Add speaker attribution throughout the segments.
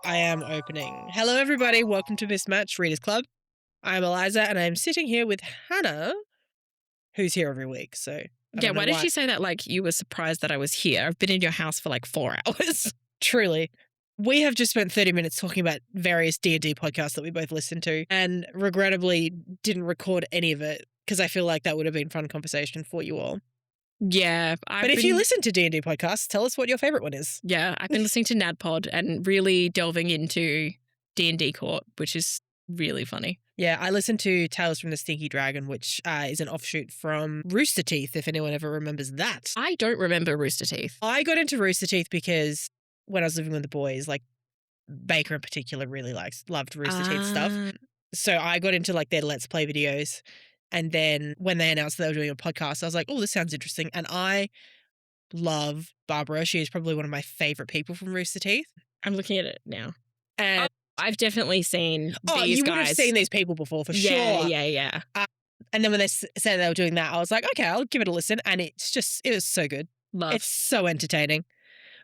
Speaker 1: I am opening. Hello, everybody. Welcome to Mismatch Readers Club. I'm Eliza, and I'm sitting here with Hannah, who's here every week. So
Speaker 2: yeah, why did you say that like you were surprised that I was here? I've been in your house for like 4 hours.
Speaker 1: Truly. We have just spent 30 minutes talking about various D&D podcasts that we both listen to, and regrettably didn't record any of it because I feel like that would have been fun conversation for you all.
Speaker 2: Yeah.
Speaker 1: But if you listen to D&D podcasts, tell us what your favourite one is.
Speaker 2: Yeah, I've been listening to NADPod and really delving into D&D Court, which is really funny.
Speaker 1: Yeah, I listened to Tales from the Stinky Dragon, which is an offshoot from Rooster Teeth, if anyone ever remembers that.
Speaker 2: I don't remember Rooster Teeth.
Speaker 1: I got into Rooster Teeth because when I was living with the boys, like Baker in particular really loved Rooster Teeth stuff. So I got into like their Let's Play videos. And then when they announced that they were doing a podcast, I was like, oh, this sounds interesting. And I love Barbara. She is probably one of my favorite people from Rooster Teeth.
Speaker 2: I'm looking at it now. And I've definitely seen these guys. Oh, you
Speaker 1: would have seen these people before, for sure.
Speaker 2: Yeah.
Speaker 1: And then when they said they were doing that, I was like, okay, I'll give it a listen. And it was so good. It's so entertaining.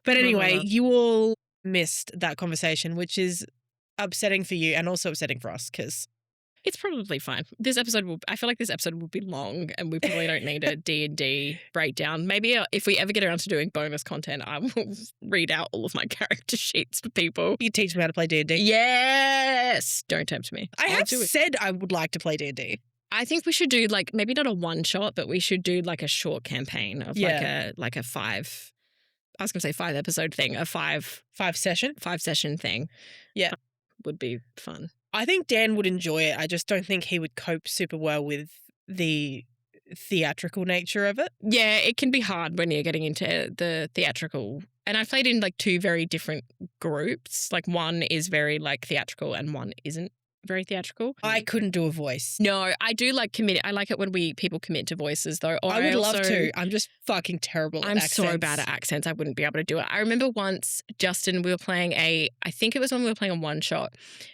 Speaker 1: But anyway, you all missed that conversation, which is upsetting for you and also upsetting for us because
Speaker 2: it's probably fine. I feel like this episode will be long and we probably don't need a D&D breakdown. Maybe if we ever get around to doing bonus content, I will read out all of my character sheets for people.
Speaker 1: You teach them how to play D&D?
Speaker 2: Yes! Don't tempt me.
Speaker 1: I have said I would like to play D&D.
Speaker 2: I think we should do like, maybe not a one-shot, but we should do like a short campaign of like a 5... I was going to say 5-episode thing, a 5-session thing.
Speaker 1: Yeah.
Speaker 2: Would be fun.
Speaker 1: I think Dan would enjoy it. I just don't think he would cope super well with the theatrical nature of it.
Speaker 2: Yeah, it can be hard when you're getting into the theatrical. And I've played in like 2 very different groups. Like one is very like theatrical and one isn't very theatrical.
Speaker 1: I couldn't do a voice.
Speaker 2: No, I do like commit. I like it when people commit to voices though.
Speaker 1: I would love to. I'm just fucking terrible at accents.
Speaker 2: I'm so bad at accents. I wouldn't be able to do it. I remember once, Justin, we were playing I think it was when we were playing a one-shot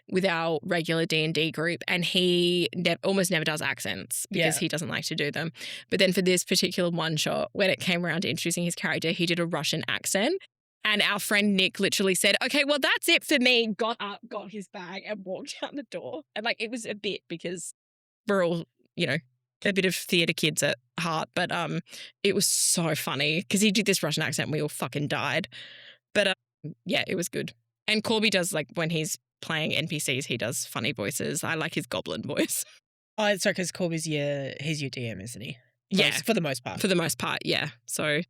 Speaker 2: with our regular D&D group, and he almost never does accents because he doesn't like to do them. But then for this particular one-shot, when it came around to introducing his character, he did a Russian accent. And our friend Nick literally said, okay, well, that's it for me. Got up, got his bag and walked out the door. And like, it was a bit because we're all, a bit of theatre kids at heart. But it was so funny because he did this Russian accent and we all fucking died. But yeah, it was good. And Corby does, like, when he's playing NPCs, he does funny voices. I like his goblin voice.
Speaker 1: Oh, sorry, because Corby's he's your DM, isn't he?
Speaker 2: Yeah.
Speaker 1: For the most part.
Speaker 2: For the most part, yeah. So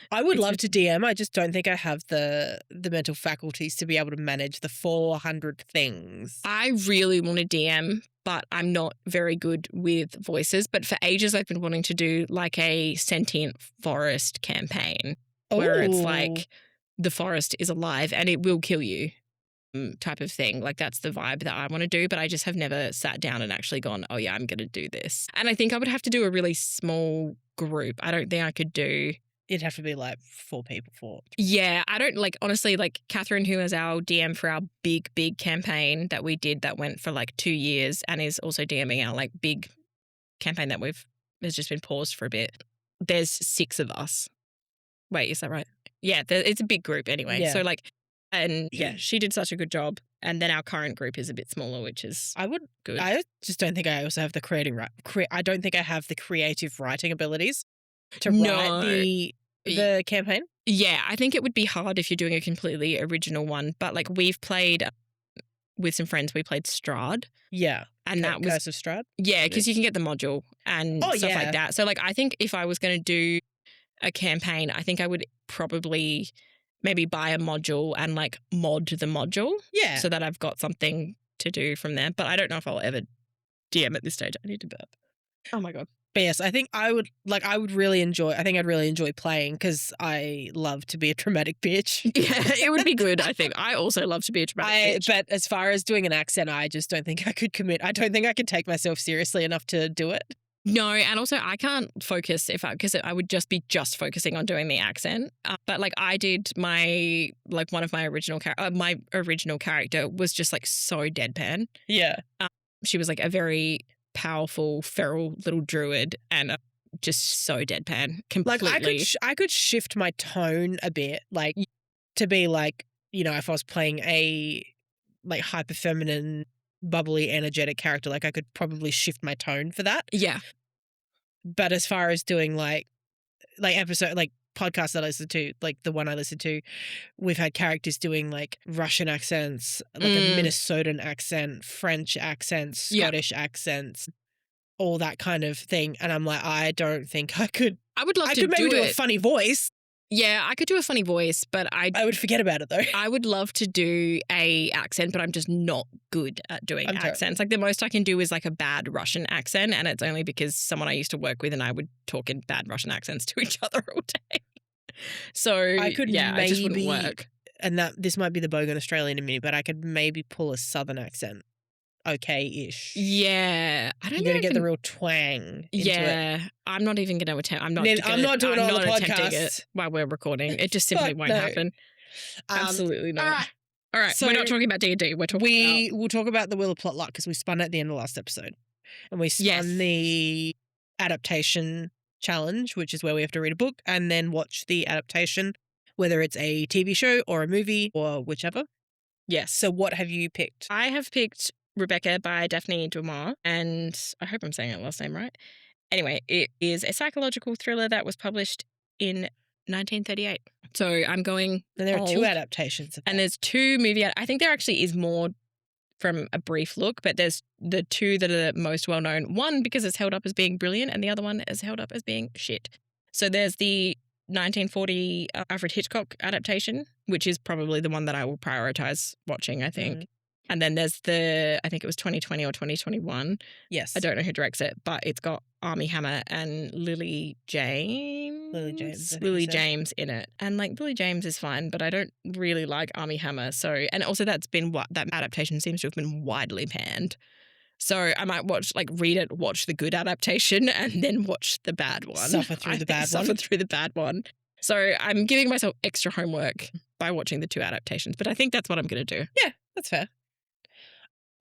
Speaker 1: I would love to DM. I just don't think I have the mental faculties to be able to manage the 400 things.
Speaker 2: I really want to DM, but I'm not very good with voices. But for ages, I've been wanting to do like a sentient forest campaign where it's like the forest is alive and it will kill you type of thing. Like that's the vibe that I want to do, but I just have never sat down and actually gone, oh yeah, I'm going to do this. And I think I would have to do a really small group. I don't think I could do...
Speaker 1: It'd have to be like 4 people.
Speaker 2: Yeah, I don't like Catherine, who is our DM for our big campaign that we did that went for like 2 years and is also DMing our like big campaign that has just been paused for a bit. There's 6 of us. Wait, is that right? Yeah, it's a big group anyway. Yeah. So like, and yeah, she did such a good job. And then our current group is a bit smaller, which is good.
Speaker 1: I just don't think I also have I don't think I have the creative writing abilities to write the campaign.
Speaker 2: Yeah, I think it would be hard if you're doing a completely original one. But like we've played with some friends, we played Strahd.
Speaker 1: Yeah.
Speaker 2: And that was
Speaker 1: Curse of Strahd?
Speaker 2: Yeah, because you can get the module and stuff like that. So like I think if I was going to do a campaign, I think I would probably maybe buy a module and like mod the module.
Speaker 1: Yeah.
Speaker 2: So that I've got something to do from there. But I don't know if I'll ever DM at this stage. I need to burp. Oh my God.
Speaker 1: But yes, I think I'd really enjoy playing because I love to be a dramatic bitch.
Speaker 2: Yeah, it would be good, I think. I also love to be a dramatic bitch.
Speaker 1: But as far as doing an accent, I just don't think I could commit. I don't think I could take myself seriously enough to do it.
Speaker 2: No, and also I can't focus because I would just be focusing on doing the accent. But like I did one of my original character was just like so deadpan.
Speaker 1: Yeah.
Speaker 2: She was like a very powerful, feral little druid and just so deadpan. Completely.
Speaker 1: Like I could shift my tone a bit, like to be like, you know, if I was playing a like hyper feminine, bubbly, energetic character, like I could probably shift my tone for that.
Speaker 2: Yeah.
Speaker 1: But as far as doing like episode, like podcasts that I listen to, like the one I listened to, we've had characters doing like Russian accents, like a Minnesotan accent, French accents, Scottish accents, all that kind of thing. And I'm like, I don't think I could.
Speaker 2: I would love to
Speaker 1: maybe do a funny voice.
Speaker 2: Yeah, I could do a funny voice, but I
Speaker 1: would forget about it though.
Speaker 2: I would love to do a accent, but I'm just not good at doing accents. Like the most I can do is like a bad Russian accent, and it's only because someone I used to work with and I would talk in bad Russian accents to each other all day. So
Speaker 1: I could
Speaker 2: it just wouldn't work.
Speaker 1: And this might be the bogan Australian in me, but I could maybe pull a southern accent. Okay-ish.
Speaker 2: Yeah. I don't know.
Speaker 1: You're going to get the real twang into it.
Speaker 2: I'm not even going to attempt. I'm not
Speaker 1: doing it on the podcast
Speaker 2: it while we're recording. It just simply won't happen. Absolutely not. All right. So we're not talking about D&D.
Speaker 1: We'll talk about the Wheel of Plot Luck because we spun at the end of last episode. And we spun the adaptation challenge, which is where we have to read a book and then watch the adaptation, whether it's a TV show or a movie or whichever.
Speaker 2: Yes.
Speaker 1: So what have you picked?
Speaker 2: I have picked Rebecca by Daphne du Maurier, and I hope I'm saying her last name right. Anyway, it is a psychological thriller that was published in 1938. So I'm going.
Speaker 1: And there are
Speaker 2: old,
Speaker 1: 2 adaptations of that.
Speaker 2: and there's 2 movie. I think there actually is more from a brief look, but there's the 2 that are most well known. One because it's held up as being brilliant, and the other one is held up as being shit. So there's the 1940 Alfred Hitchcock adaptation, which is probably the one that I will prioritize watching, I think. And then there's I think it was 2020 or 2021.
Speaker 1: Yes.
Speaker 2: I don't know who directs it, but it's got Armie Hammer and Lily James. Lily James in it. And like Lily James is fine, but I don't really like Armie Hammer. So, and also that adaptation seems to have been widely panned. So I might read it, watch the good adaptation, and then watch the bad one.
Speaker 1: Suffer through the bad one.
Speaker 2: So I'm giving myself extra homework by watching the 2 adaptations, but I think that's what I'm going to do.
Speaker 1: Yeah, that's fair.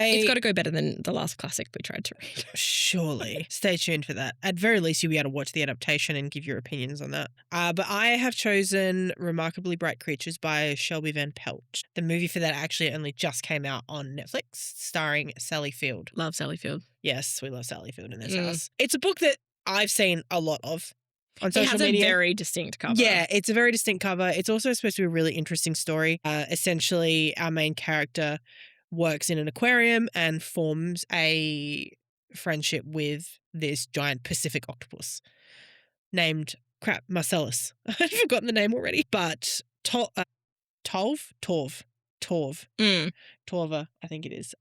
Speaker 2: It's got to go better than the last classic we tried to read.
Speaker 1: Surely. Stay tuned for that. At very least, you'll be able to watch the adaptation and give your opinions on that. But I have chosen Remarkably Bright Creatures by Shelby Van Pelt. The movie for that actually only just came out on Netflix, starring Sally Field.
Speaker 2: Love Sally Field.
Speaker 1: Yes, we love Sally Field in this house. It's a book that I've seen a lot of on social media.
Speaker 2: It has a very distinct cover.
Speaker 1: Yeah, it's a very distinct cover. It's also supposed to be a really interesting story. Essentially, our main character works in an aquarium and forms a friendship with this giant Pacific octopus named Marcellus. I've forgotten the name already, but Torva, I think it is.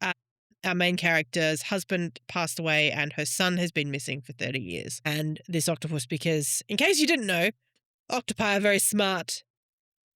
Speaker 1: Our main character's husband passed away and her son has been missing for 30 years. And this octopus, because in case you didn't know, octopi are very smart,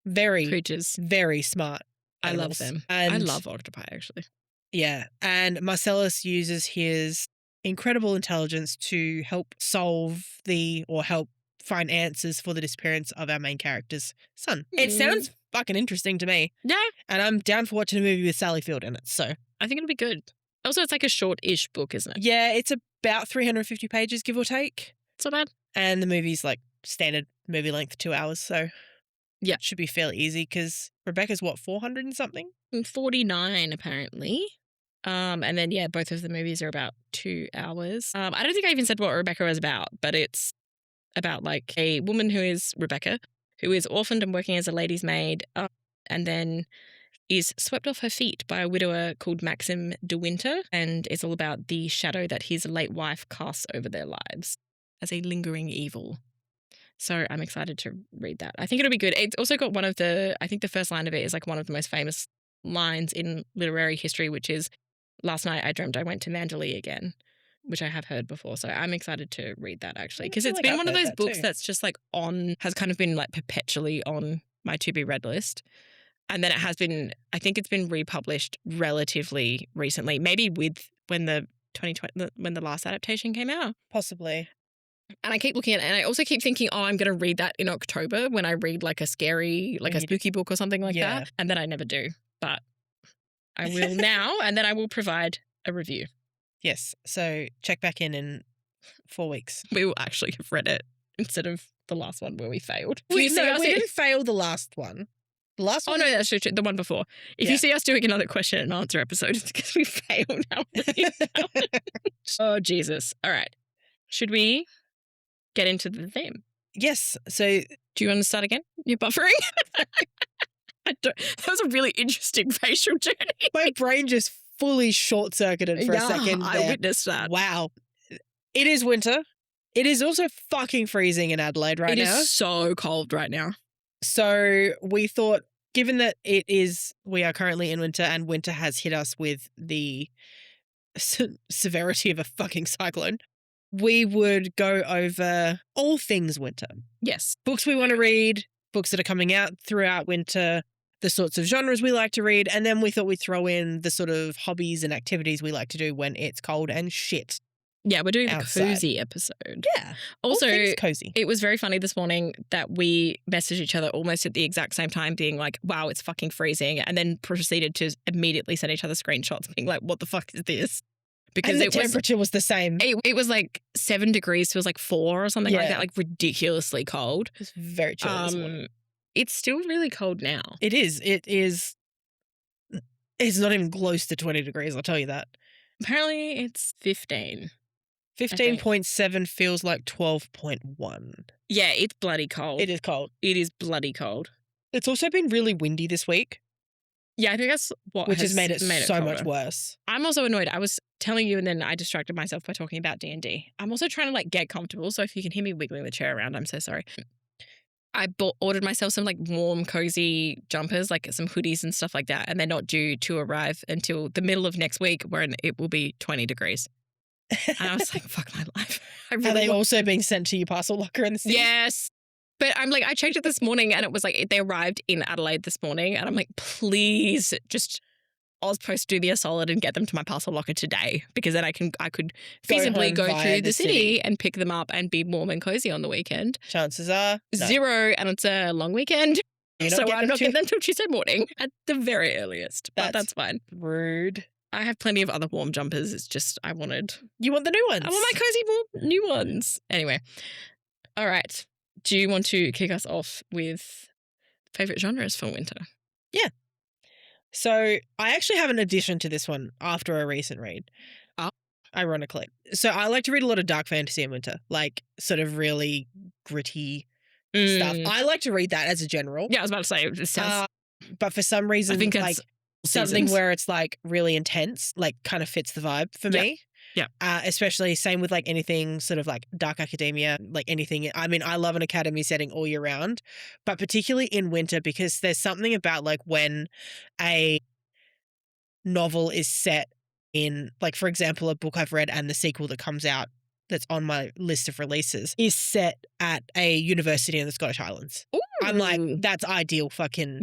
Speaker 1: very
Speaker 2: creatures,
Speaker 1: very smart.
Speaker 2: I love them.
Speaker 1: And
Speaker 2: I love octopi, actually.
Speaker 1: Yeah. And Marcellus uses his incredible intelligence to help help find answers for the disappearance of our main character's son. It sounds fucking interesting to me.
Speaker 2: Yeah.
Speaker 1: And I'm down for watching a movie with Sally Field in it. So
Speaker 2: I think it'll be good. Also, it's like a short-ish book, isn't it?
Speaker 1: Yeah, it's about 350 pages, give or take.
Speaker 2: It's not bad.
Speaker 1: And the movie's like standard movie length, 2 hours. So
Speaker 2: yeah,
Speaker 1: it should be fairly easy because Rebecca's 400 and something?
Speaker 2: 49 apparently. And then, both of the movies are about 2 hours. I don't think I even said what Rebecca is about, but it's about like a woman who is Rebecca, who is orphaned and working as a lady's maid, and then is swept off her feet by a widower called Maxim de Winter, and it's all about the shadow that his late wife casts over their lives as a lingering evil. So I'm excited to read that. I think it'll be good. It's also got I think the first line of it is like one of the most famous lines in literary history, which is, "Last night I dreamt I went to Manderley again," which I have heard before. So I'm excited to read that actually, because it's been one of those books that's just like has kind of been like perpetually on my to be read list. And then I think it's been republished relatively recently, maybe when the last adaptation came out.
Speaker 1: Possibly.
Speaker 2: And I keep looking at it and I also keep thinking, I'm going to read that in October when I read like a scary, like a spooky book or something like that. And then I never do. But I will now, and then I will provide a review.
Speaker 1: Yes. So check back in 4 weeks.
Speaker 2: We will actually have read it instead of the last one where we failed.
Speaker 1: We didn't fail the last one. The last one.
Speaker 2: Oh, no, that's true. The one before. If you see us doing another question and answer episode, it's because we failed. Oh, Jesus. All right. Should we get into the theme?
Speaker 1: Yes. So
Speaker 2: do you want to start again? You're buffering? That was a really interesting facial journey.
Speaker 1: My brain just fully short-circuited for a second there.
Speaker 2: I witnessed that.
Speaker 1: Wow. It is winter. It is also fucking freezing in Adelaide right now.
Speaker 2: It is so cold right now.
Speaker 1: So we thought, given that we are currently in winter and winter has hit us with the severity of a fucking cyclone, we would go over all things winter.
Speaker 2: Yes.
Speaker 1: Books we want to read, books that are coming out throughout winter, the sorts of genres we like to read, and then we thought we'd throw in the sort of hobbies and activities we like to do when it's cold and shit.
Speaker 2: Yeah, we're doing
Speaker 1: outside.
Speaker 2: a cozy episode.
Speaker 1: Yeah.
Speaker 2: Also,
Speaker 1: cozy.
Speaker 2: It was very funny this morning that we messaged each other almost at the exact same time being like, wow, it's fucking freezing, and then proceeded to immediately send each other screenshots being like, what the fuck is this?
Speaker 1: Because the temperature was the same.
Speaker 2: It was like 7 degrees feels like 4 or something like that, like ridiculously cold.
Speaker 1: It was very chilly this morning.
Speaker 2: It's still really cold now.
Speaker 1: It is. It is. It's not even close to 20 degrees, I'll tell you that.
Speaker 2: Apparently it's 15.
Speaker 1: 15.7 feels like 12.1.
Speaker 2: Yeah, it's bloody cold.
Speaker 1: It is cold.
Speaker 2: It is bloody cold.
Speaker 1: It's also been really windy this week.
Speaker 2: Yeah, I think that's
Speaker 1: which has made it so
Speaker 2: colder.
Speaker 1: much worse.
Speaker 2: I'm also annoyed. I was telling you and then I distracted myself by talking about D&D. I'm also trying to like get comfortable. So if you can hear me wiggling the chair around, I'm so sorry. I ordered myself some like warm, cozy jumpers, like some hoodies and stuff like that. And they're not due to arrive until the middle of next week when it will be 20 degrees. And I was like, fuck my life.
Speaker 1: Are they also being sent to your parcel locker in the city?
Speaker 2: Yes. But I'm like, I checked it this morning and it was like, they arrived in Adelaide this morning. And I'm like, please just Ozpost do me a solid and get them to my parcel locker today. Because then I could feasibly go through the city and pick them up and be warm and cozy on the weekend.
Speaker 1: Chances are no.
Speaker 2: 0, and it's a long weekend. So I'm not getting them until Tuesday morning at the very earliest. But that's fine.
Speaker 1: Rude.
Speaker 2: I have plenty of other warm jumpers. It's just You want
Speaker 1: the new ones?
Speaker 2: I want my cozy warm new ones. Anyway. All right. Do you want to kick us off with favourite genres for winter?
Speaker 1: Yeah. So I actually have an addition to this one after a recent read.
Speaker 2: Oh.
Speaker 1: Ironically. So I like to read a lot of dark fantasy in winter, like sort of really gritty stuff. I like to read that as a general.
Speaker 2: Yeah, I was about to say. It sounds...
Speaker 1: but for some reason,
Speaker 2: I think
Speaker 1: like something where it's like really intense, like kind of fits the vibe for me.
Speaker 2: Yeah.
Speaker 1: Especially same with like anything sort of like dark academia, like anything. I mean, I love an academy setting all year round, but particularly in winter because there's something about like when a novel is set in, like, for example, a book I've read and the sequel that comes out that's on my list of releases is set at a university in the Scottish Highlands.
Speaker 2: Ooh.
Speaker 1: I'm like, that's ideal fucking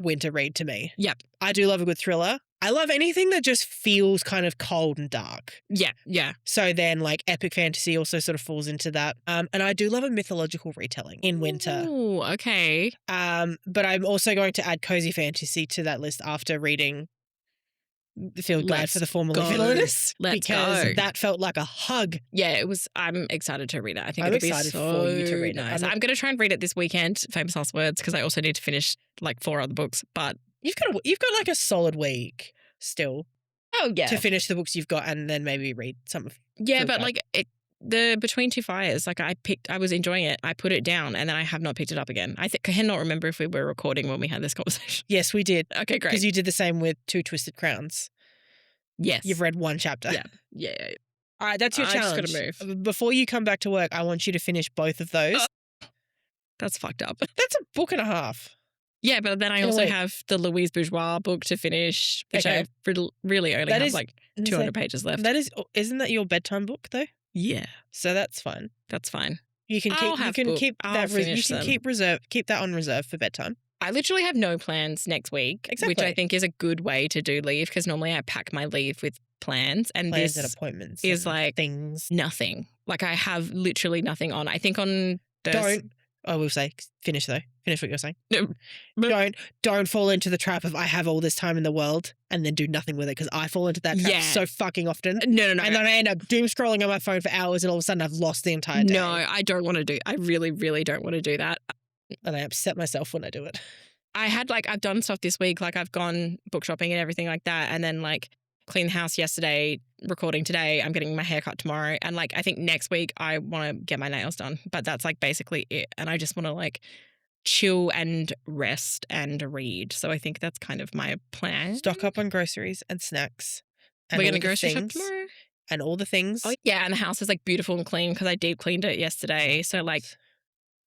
Speaker 1: winter read to me.
Speaker 2: Yep.
Speaker 1: I do love a good thriller. I love anything that just feels kind of cold and dark.
Speaker 2: Yeah, yeah.
Speaker 1: So then like epic fantasy also sort of falls into that. And I do love a mythological retelling in winter.
Speaker 2: Oh, okay.
Speaker 1: But I'm also going to add cozy fantasy to that list after reading Feel Glad for the Formerly Villainous. Because that felt like a hug.
Speaker 2: Yeah, it was. I'm excited to read it. I think
Speaker 1: I'm
Speaker 2: it'll be
Speaker 1: excited
Speaker 2: so
Speaker 1: for you to read
Speaker 2: nice.
Speaker 1: it.
Speaker 2: I'm going to try and read it this weekend, famous last words, because I also need to finish like 4 other books. But
Speaker 1: you've got like a solid week still.
Speaker 2: Oh yeah,
Speaker 1: to finish the books you've got and then maybe read some of.
Speaker 2: Yeah, but like the Between Two Fires, like I was enjoying it. I put it down and then I have not picked it up again. I cannot remember if we were recording when we had this conversation.
Speaker 1: Yes, we did.
Speaker 2: Okay, great.
Speaker 1: Because you did the same with Two Twisted Crowns.
Speaker 2: Yes.
Speaker 1: You've read 1 chapter.
Speaker 2: Yeah.
Speaker 1: All right, that's your challenge.
Speaker 2: I just got to move.
Speaker 1: Before you come back to work, I want you to finish both of those.
Speaker 2: That's fucked up.
Speaker 1: That's a book and a half.
Speaker 2: Yeah, but then I also have the Louise Bourgeois book to finish, which I really only have like 200 pages left.
Speaker 1: Isn't that your bedtime book though?
Speaker 2: Yeah.
Speaker 1: So that's fine.
Speaker 2: That's fine.
Speaker 1: You can keep that on reserve for bedtime.
Speaker 2: I literally have no plans next week, which I think is a good way to do leave because normally I pack my leave with plans and
Speaker 1: plans
Speaker 2: this
Speaker 1: and appointments
Speaker 2: is
Speaker 1: and
Speaker 2: like
Speaker 1: things.
Speaker 2: Nothing. Like I have literally nothing on. I think on
Speaker 1: Don't I will say, finish though. Finish what you're saying.
Speaker 2: No,
Speaker 1: Don't fall into the trap of I have all this time in the world and then do nothing with it, because I fall into that trap so fucking often.
Speaker 2: No.
Speaker 1: And then I end up doom scrolling on my phone for hours and all of a sudden I've lost the entire day.
Speaker 2: No, I don't want to do. I really, really don't want to do that.
Speaker 1: And I upset myself when I do it.
Speaker 2: I've done stuff this week. Like I've gone book shopping and everything like that. And then like cleaned the house yesterday, recording today. I'm getting my hair cut tomorrow. And like, I think next week I want to get my nails done. But that's like basically it. And I just want to like chill and rest and read. So I think that's kind of my plan.
Speaker 1: Stock up on groceries and snacks. And
Speaker 2: we're going to grocery shop tomorrow.
Speaker 1: And all the things.
Speaker 2: Oh, yeah. And the house is like beautiful and clean because I deep cleaned it yesterday. So like,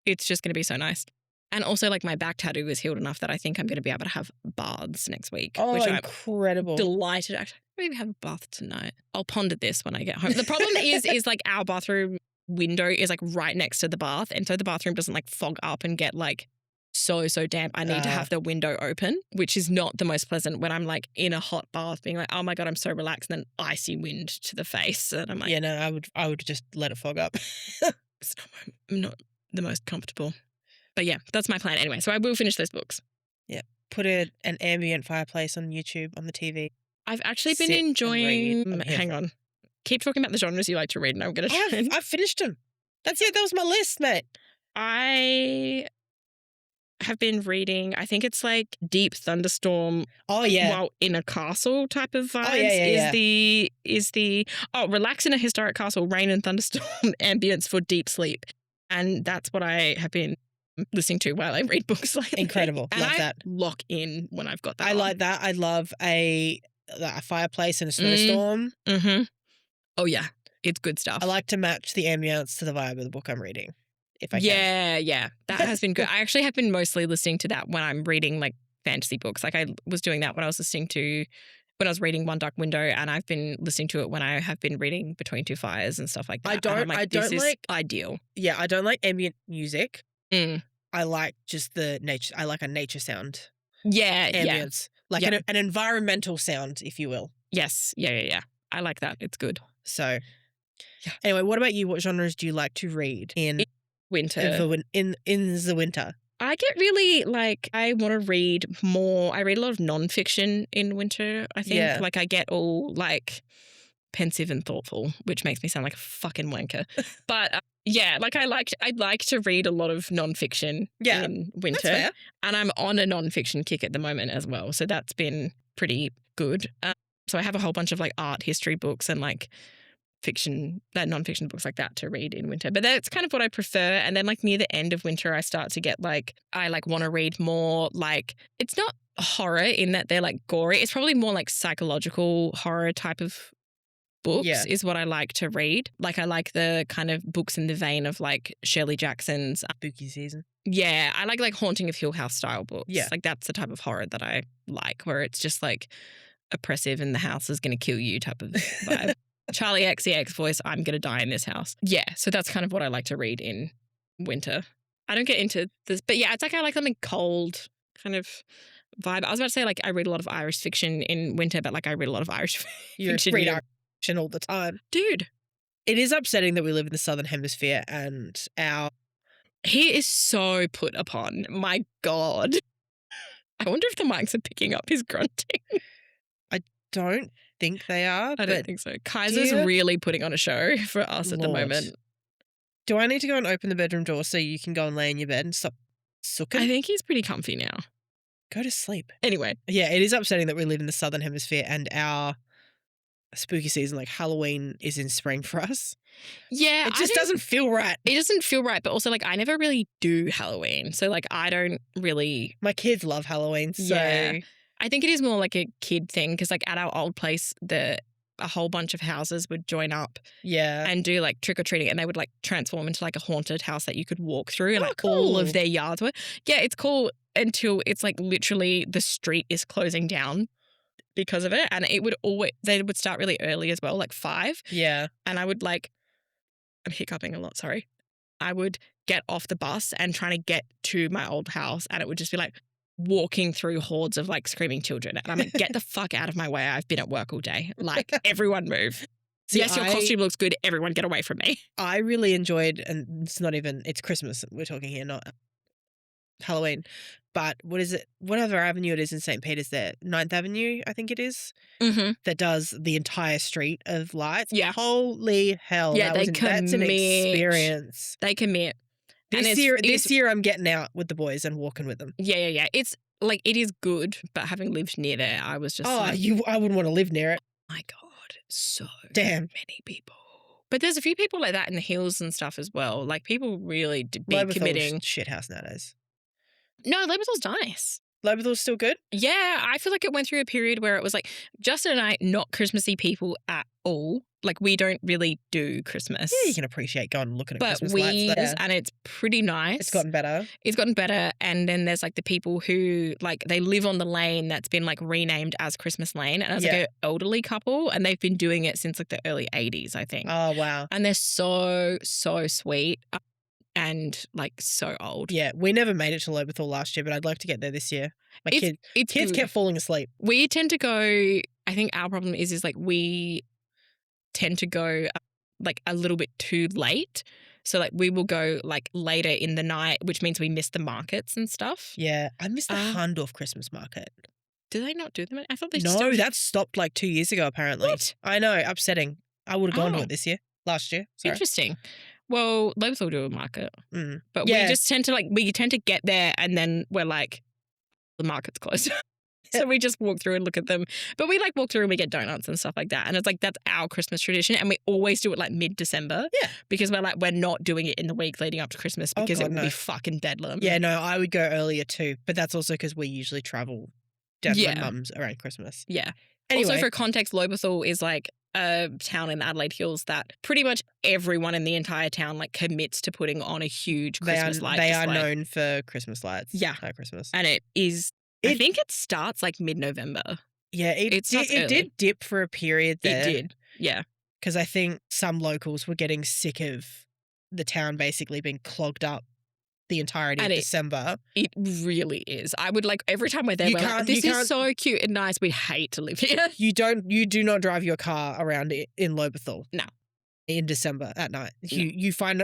Speaker 2: it's just going to be so nice. And also, like, my back tattoo is healed enough that I think I'm going to be able to have baths next week.
Speaker 1: Oh,
Speaker 2: which
Speaker 1: incredible.
Speaker 2: I'm delighted. Actually, maybe have a bath tonight. I'll ponder this when I get home. The problem is like our bathroom window is like right next to the bath. And so the bathroom doesn't like fog up and get like so damp. I need to have the window open, which is not the most pleasant when I'm like in a hot bath being like, oh my God, I'm so relaxed. And then icy wind to the face. And I'm like,
Speaker 1: yeah, no, I would just let it fog up.
Speaker 2: It's not the most comfortable. But yeah, that's my plan anyway. So I will finish those books.
Speaker 1: Yeah. Put an ambient fireplace on YouTube, on the TV.
Speaker 2: I've actually been enjoying... Hang on. Keep talking about the genres you like to read and I'm going to try.
Speaker 1: I've finished them. That's it. That was my list, mate.
Speaker 2: I have been reading, I think it's like Deep Thunderstorm.
Speaker 1: Oh, yeah.
Speaker 2: While in a castle type of vibes.
Speaker 1: Oh, yeah.
Speaker 2: Is the relax in a historic castle, rain and thunderstorm ambience for deep sleep. And that's what I have been listening to while I read books lately.
Speaker 1: Incredible.
Speaker 2: And
Speaker 1: love
Speaker 2: I
Speaker 1: that.
Speaker 2: lock in when I've got that.
Speaker 1: I like that. I love a fireplace and a snowstorm.
Speaker 2: Mm-hmm. Oh, yeah. It's good stuff.
Speaker 1: I like to match the ambience to the vibe of the book I'm reading, if I can.
Speaker 2: Yeah. That has been good. I actually have been mostly listening to that when I'm reading like fantasy books. Like I was doing that when I was reading One Dark Window, and I've been listening to it when I have been reading Between Two Fires and stuff like that. This is ideal.
Speaker 1: Yeah, I don't like ambient music.
Speaker 2: Mm.
Speaker 1: I like just the nature. I like a nature sound.
Speaker 2: Yeah,
Speaker 1: ambience. Like an environmental sound, if you will.
Speaker 2: Yes. Yeah. I like that. It's good.
Speaker 1: So, anyway, what about you? What genres do you like to read in
Speaker 2: winter?
Speaker 1: In the winter.
Speaker 2: I get really like, I want to read more. I read a lot of nonfiction in winter, I think.
Speaker 1: Yeah.
Speaker 2: Like I get all like pensive and thoughtful, which makes me sound like a fucking wanker. But yeah, like I'd like to read a lot of nonfiction in winter.
Speaker 1: That's fair.
Speaker 2: And I'm on a nonfiction kick at the moment as well. So that's been pretty good. So I have a whole bunch of like art history books and like nonfiction books like that to read in winter. But that's kind of what I prefer. And then like near the end of winter, I start to get like, I like want to read more like, it's not horror in that they're like gory. It's probably more like psychological horror type of books is what I like to read. Like I like the kind of books in the vein of like Shirley Jackson's
Speaker 1: Spooky Season.
Speaker 2: Yeah, I like Haunting of Hill House style books.
Speaker 1: Yeah.
Speaker 2: Like that's the type of horror that I like, where it's just like oppressive and the house is going to kill you type of vibe. Charlie XCX voice, I'm going to die in this house. Yeah, so that's kind of what I like to read in winter. I don't get into this, but yeah, it's like I like something cold kind of vibe. I was about to say like I read a lot of Irish fiction in winter, but like I read a lot of Irish fiction.
Speaker 1: Read Irish fiction all the time.
Speaker 2: Dude.
Speaker 1: It is upsetting that we live in the Southern Hemisphere and
Speaker 2: He is so put upon. My God. I wonder if the mics are picking up his grunting.
Speaker 1: I don't think they are.
Speaker 2: I don't think so. Kaiser's really putting on a show for us at the moment.
Speaker 1: Do I need to go and open the bedroom door so you can go and lay in your bed and stop sooking?
Speaker 2: I think he's pretty comfy now.
Speaker 1: Go to sleep.
Speaker 2: Anyway.
Speaker 1: Yeah, it is upsetting that we live in the Southern Hemisphere and our spooky season, like Halloween, is in spring for us.
Speaker 2: Yeah.
Speaker 1: It just doesn't feel right.
Speaker 2: It doesn't feel right, but also like I never really do Halloween. So like I don't really.
Speaker 1: My kids love Halloween, so.
Speaker 2: Yeah. I think it is more like a kid thing because like at our old place, a whole bunch of houses would join up and do like trick-or-treating, and they would like transform into like a haunted house that you could walk through and like
Speaker 1: cool.
Speaker 2: all of their yards were. Yeah, it's cool until it's like literally the street is closing down because of it. And they would start really early as well, like 5.
Speaker 1: Yeah.
Speaker 2: And I would like, I'm hiccuping a lot, sorry. I would get off the bus and trying to get to my old house, and it would just be like walking through hordes of like screaming children. And I'm like, get the fuck out of my way. I've been at work all day. Like everyone move.
Speaker 1: See,
Speaker 2: yes, your
Speaker 1: I
Speaker 2: costume looks good. Everyone get away from me.
Speaker 1: I really enjoyed, and it's Christmas we're talking here, not Halloween. But what is it? Whatever avenue it is in St. Peter's there, 9th Avenue, I think it is,
Speaker 2: Mm-hmm.
Speaker 1: that does the entire street of lights.
Speaker 2: Yeah.
Speaker 1: Holy hell.
Speaker 2: Yeah,
Speaker 1: that's an experience.
Speaker 2: They commit.
Speaker 1: This year I'm getting out with the boys and walking with them.
Speaker 2: Yeah. It's like, it is good, but having lived near there, I was just
Speaker 1: I wouldn't want to live near it.
Speaker 2: My God, so
Speaker 1: Damn
Speaker 2: many people. But there's a few people like that in the hills and stuff as well. Like, people really be committing.
Speaker 1: Shithouse nowadays.
Speaker 2: No, Loberthall's nice.
Speaker 1: Loberthall's still good?
Speaker 2: Yeah, I feel like it went through a period where it was like, Justin and I, not Christmassy people at all. Like, we don't really do Christmas.
Speaker 1: Yeah, you can appreciate going and looking at Christmas lights there.
Speaker 2: And it's pretty nice.
Speaker 1: It's gotten better.
Speaker 2: And then there's like the people who, like, they live on the lane that's been like renamed as Christmas Lane. And it's like an elderly couple, and they've been doing it since like the early 80s, I think.
Speaker 1: Oh, wow.
Speaker 2: And they're so, so sweet. And like so old.
Speaker 1: Yeah, we never made it to Loberthal last year, but I'd like to get there this year. My kids kept falling asleep.
Speaker 2: We tend to go, I think our problem is like we tend to go like a little bit too late. So like we will go like later in the night, which means we miss the markets and stuff.
Speaker 1: Yeah, I missed the Handorf Christmas market.
Speaker 2: Do they not do them? I thought they
Speaker 1: No, that stopped like 2 years ago apparently.
Speaker 2: What?
Speaker 1: I know, upsetting. I would have gone to it last year. Sorry.
Speaker 2: Interesting. Well, Loberthal will do a market. But
Speaker 1: Yeah.
Speaker 2: we just tend to get there and then we're like, the market's closed. So we just walk through and look at them. But we like walk through and we get donuts and stuff like that. And it's like, that's our Christmas tradition. And we always do it like mid-December.
Speaker 1: Yeah.
Speaker 2: Because we're not doing it in the week leading up to Christmas because it would be fucking bedlam.
Speaker 1: Yeah, no, I would go earlier too. But that's also because we usually travel down to my mum's around Christmas.
Speaker 2: Yeah.
Speaker 1: Anyway.
Speaker 2: Also, for context, Loberthal is like a town in the Adelaide Hills that pretty much everyone in the entire town like commits to putting on a huge Christmas light
Speaker 1: They
Speaker 2: display.
Speaker 1: are known for Christmas lights.
Speaker 2: Yeah.
Speaker 1: At Christmas.
Speaker 2: And it is, I think it starts like mid-November.
Speaker 1: Yeah, it did dip for a period there.
Speaker 2: It did, yeah.
Speaker 1: Because I think some locals were getting sick of the town basically being clogged up the entirety of December.
Speaker 2: It really is. I would like, every time we're there, we're like, this is so cute and nice. We'd hate to live here.
Speaker 1: You do not drive your car around in Loberthal.
Speaker 2: No.
Speaker 1: In December at night. You find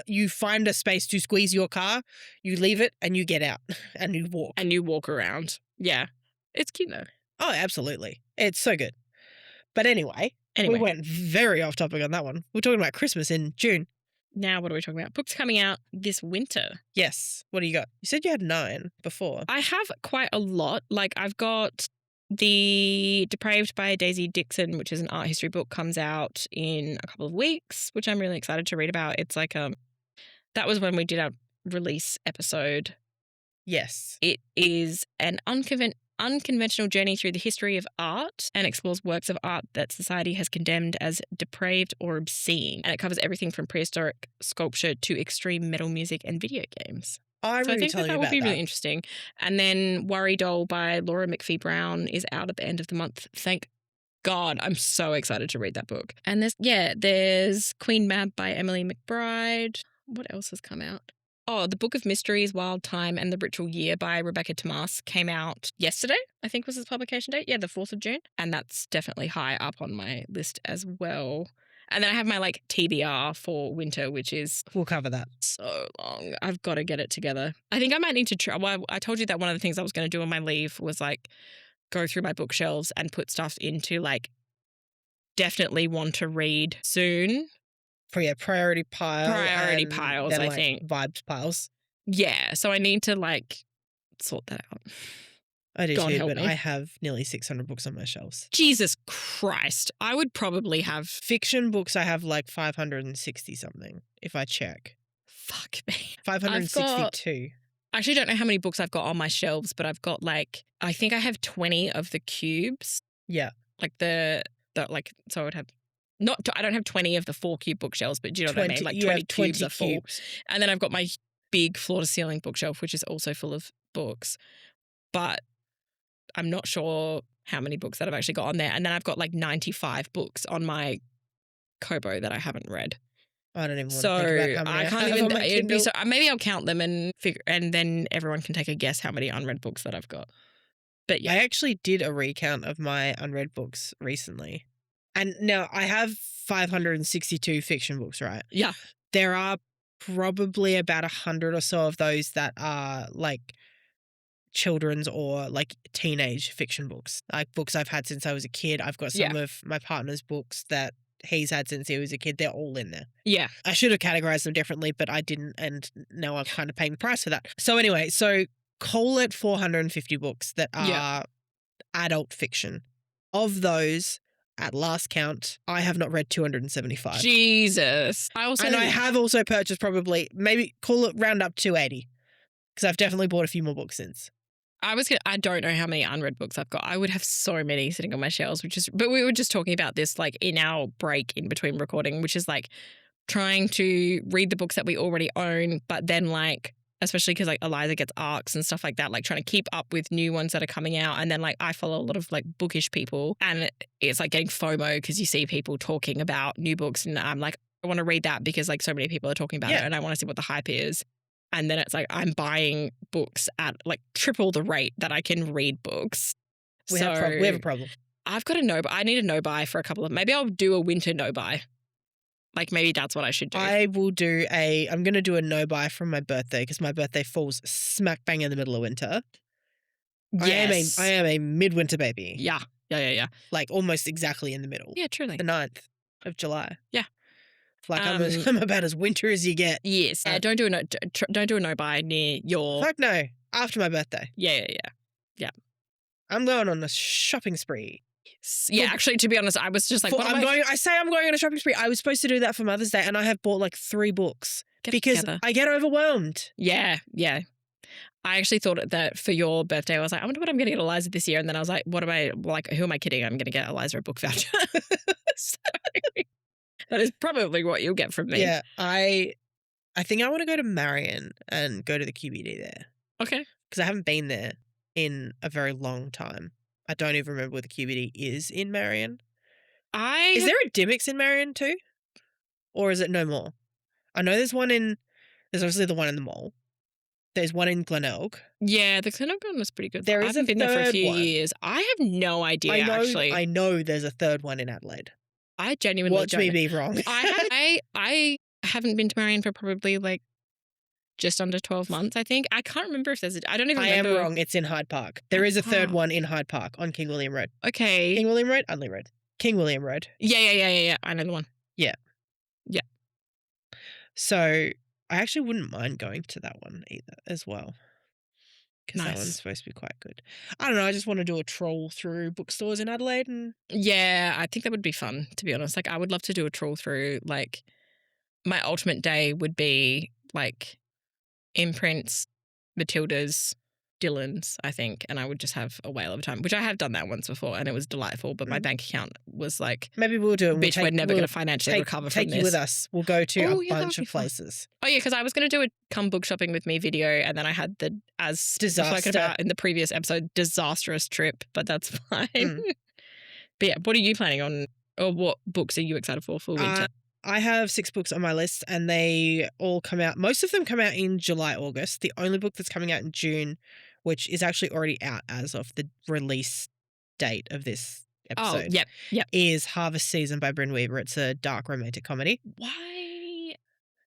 Speaker 1: a space to squeeze your car, you leave it and you get out and you walk.
Speaker 2: And you walk around. Yeah. It's cute though.
Speaker 1: Oh, absolutely. It's so good. But anyway, we went very off topic on that one. We're talking about Christmas in June.
Speaker 2: Now, what are we talking about? Books coming out this winter.
Speaker 1: Yes. What do you got? You said you had 9 before.
Speaker 2: I have quite a lot. Like, I've got The Depraved by Daisy Dixon, which is an art history book, comes out in a couple of weeks, which I'm really excited to read about. It's like, that was when we did our release episode.
Speaker 1: Yes.
Speaker 2: It is an unconventional journey through the history of art and explores works of art that society has condemned as depraved or obscene. And it covers everything from prehistoric sculpture to extreme metal music and video games. I think that would be really interesting. And then Worry Doll by Laura McPhee Brown is out at the end of the month. Thank God. I'm so excited to read that book. And there's Queen Mab by Emily McBride. What else has come out? Oh, The Book of Mysteries, Wild Time and the Ritual Year by Rebecca Tomas came out yesterday, I think was its publication date. Yeah, the 4th of June. And that's definitely high up on my list as well. And then I have my like TBR for winter, which is...
Speaker 1: We'll cover that.
Speaker 2: So long. I've got to get it together. I think I might need to try... Well, I told you that one of the things I was going to do on my leave was like go through my bookshelves and put stuff into like definitely want to read soon.
Speaker 1: For your priority pile.
Speaker 2: Priority piles,
Speaker 1: then,
Speaker 2: I
Speaker 1: like,
Speaker 2: think.
Speaker 1: Vibes piles.
Speaker 2: Yeah. So I need to like sort that out.
Speaker 1: I do
Speaker 2: God
Speaker 1: too,
Speaker 2: help
Speaker 1: but
Speaker 2: me.
Speaker 1: I have nearly 600 books on my shelves.
Speaker 2: Jesus Christ. I would probably have...
Speaker 1: Fiction books, I have like 560 something, if I check.
Speaker 2: Fuck me.
Speaker 1: 562.
Speaker 2: I actually don't know how many books I've got on my shelves, but I've got like... I think I have 20 of the cubes.
Speaker 1: Yeah.
Speaker 2: Like so I would have... I don't have 20 of the 4-cube bookshelves, but do you know what I mean? Like 20 cubes are full. And then I've got my big floor-to-ceiling bookshelf, which is also full of books. But I'm not sure how many books that I've actually got on there. And then I've got like 95 books on my Kobo that I haven't read.
Speaker 1: I don't even want to think about how many I can't even.
Speaker 2: It'd be so, maybe I'll count them and figure, and then everyone can take a guess how many unread books that I've got. But yeah,
Speaker 1: I actually did a recount of my unread books recently. And now I have 562 fiction books, right?
Speaker 2: Yeah.
Speaker 1: There are probably about 100 or so of those that are like children's or like teenage fiction books, like books I've had since I was a kid. I've got some of my partner's books that he's had since he was a kid. They're all in there.
Speaker 2: Yeah.
Speaker 1: I should have categorized them differently, but I didn't. And now I'm kind of paying the price for that. So anyway, call it 450 books that are adult fiction. Of those, at last count, I have not read 275.
Speaker 2: Jesus.
Speaker 1: And I have also purchased probably, maybe call it round up 280, because I've definitely bought a few more books since.
Speaker 2: I don't know how many unread books I've got. I would have so many sitting on my shelves, but we were just talking about this like in our break in between recording, which is like trying to read the books that we already own, but then like, especially because like Eliza gets arcs and stuff like that, like trying to keep up with new ones that are coming out. And then like I follow a lot of like bookish people, and it's like getting FOMO because you see people talking about new books, and I'm like, I want to read that because like so many people are talking about it, and I want to see what the hype is. And then it's like I'm buying books at like triple the rate that I can read books.
Speaker 1: We have a problem.
Speaker 2: I've got a no-buy. I need a no-buy for a couple of... Maybe I'll do a winter no-buy. Like maybe that's what I should do.
Speaker 1: I'm going to do a no-buy from my birthday because my birthday falls smack bang in the middle of winter.
Speaker 2: Yes.
Speaker 1: I am a midwinter baby.
Speaker 2: Yeah.
Speaker 1: Like almost exactly in the middle.
Speaker 2: Yeah, truly.
Speaker 1: The 9th of July.
Speaker 2: Yeah.
Speaker 1: Like I'm about as winter as you get.
Speaker 2: Yes. Don't do a no-buy near your...
Speaker 1: Fuck no. After my birthday.
Speaker 2: Yeah.
Speaker 1: I'm going on a shopping spree.
Speaker 2: Yeah, actually, to be honest, I was just like,
Speaker 1: I'm going on a shopping spree. I was supposed to do that for Mother's Day, and I have bought like 3 books because I get overwhelmed.
Speaker 2: Yeah. I actually thought that for your birthday, I was like, I wonder what I'm going to get Eliza this year. And then I was like, who am I kidding? I'm going to get Eliza a book voucher. That is probably what you'll get from me.
Speaker 1: Yeah, I think I want to go to Marion and go to the QBD there.
Speaker 2: Okay.
Speaker 1: Because I haven't been there in a very long time. I don't even remember where the QBD is in Marion. Is there a Dimmicks in Marion too? Or is it no more? I know there's obviously the one in the mall. There's one in Glenelg.
Speaker 2: Yeah, the Glenelg one was pretty good.
Speaker 1: I
Speaker 2: haven't been there for a few years. I have no idea, actually.
Speaker 1: I know there's a third one in Adelaide.
Speaker 2: I genuinely
Speaker 1: Watch me be wrong.
Speaker 2: I haven't been to Marion for probably like just under 12 months, I think. I can't remember if there's I don't even remember.
Speaker 1: I am wrong. It's in Hyde Park. There is a third one in Hyde Park on King William Road.
Speaker 2: Okay.
Speaker 1: King William Road? Unley Road. King William Road.
Speaker 2: Yeah. I know the one.
Speaker 1: Yeah.
Speaker 2: Yeah.
Speaker 1: So I actually wouldn't mind going to that one either as well. Because that one's supposed to be quite good. I don't know. I just want to do a troll through bookstores in Adelaide.
Speaker 2: Yeah, I think that would be fun, to be honest. Like, I would love to do a troll through, like, my ultimate day would be, like, imprints, Matilda's, Dylan's, I think, and I would just have a whale of a time, which I have done that once before, and it was delightful, but my bank account was like...
Speaker 1: Maybe we'll do it.
Speaker 2: We're never going to financially recover from this.
Speaker 1: Take you with us. We'll go to a bunch of places.
Speaker 2: Oh, yeah, because I was going to do a come book shopping with me video, and then I had as spoken about in the previous episode, disastrous trip, but that's fine. But yeah, what are you planning on, or what books are you excited for winter?
Speaker 1: I have 6 books on my list, and they all come out. Most of them come out in July, August. The only book that's coming out in June, which is actually already out as of the release date of this episode, is Harvest Season by Bryn Weaver. It's a dark romantic comedy.
Speaker 2: Why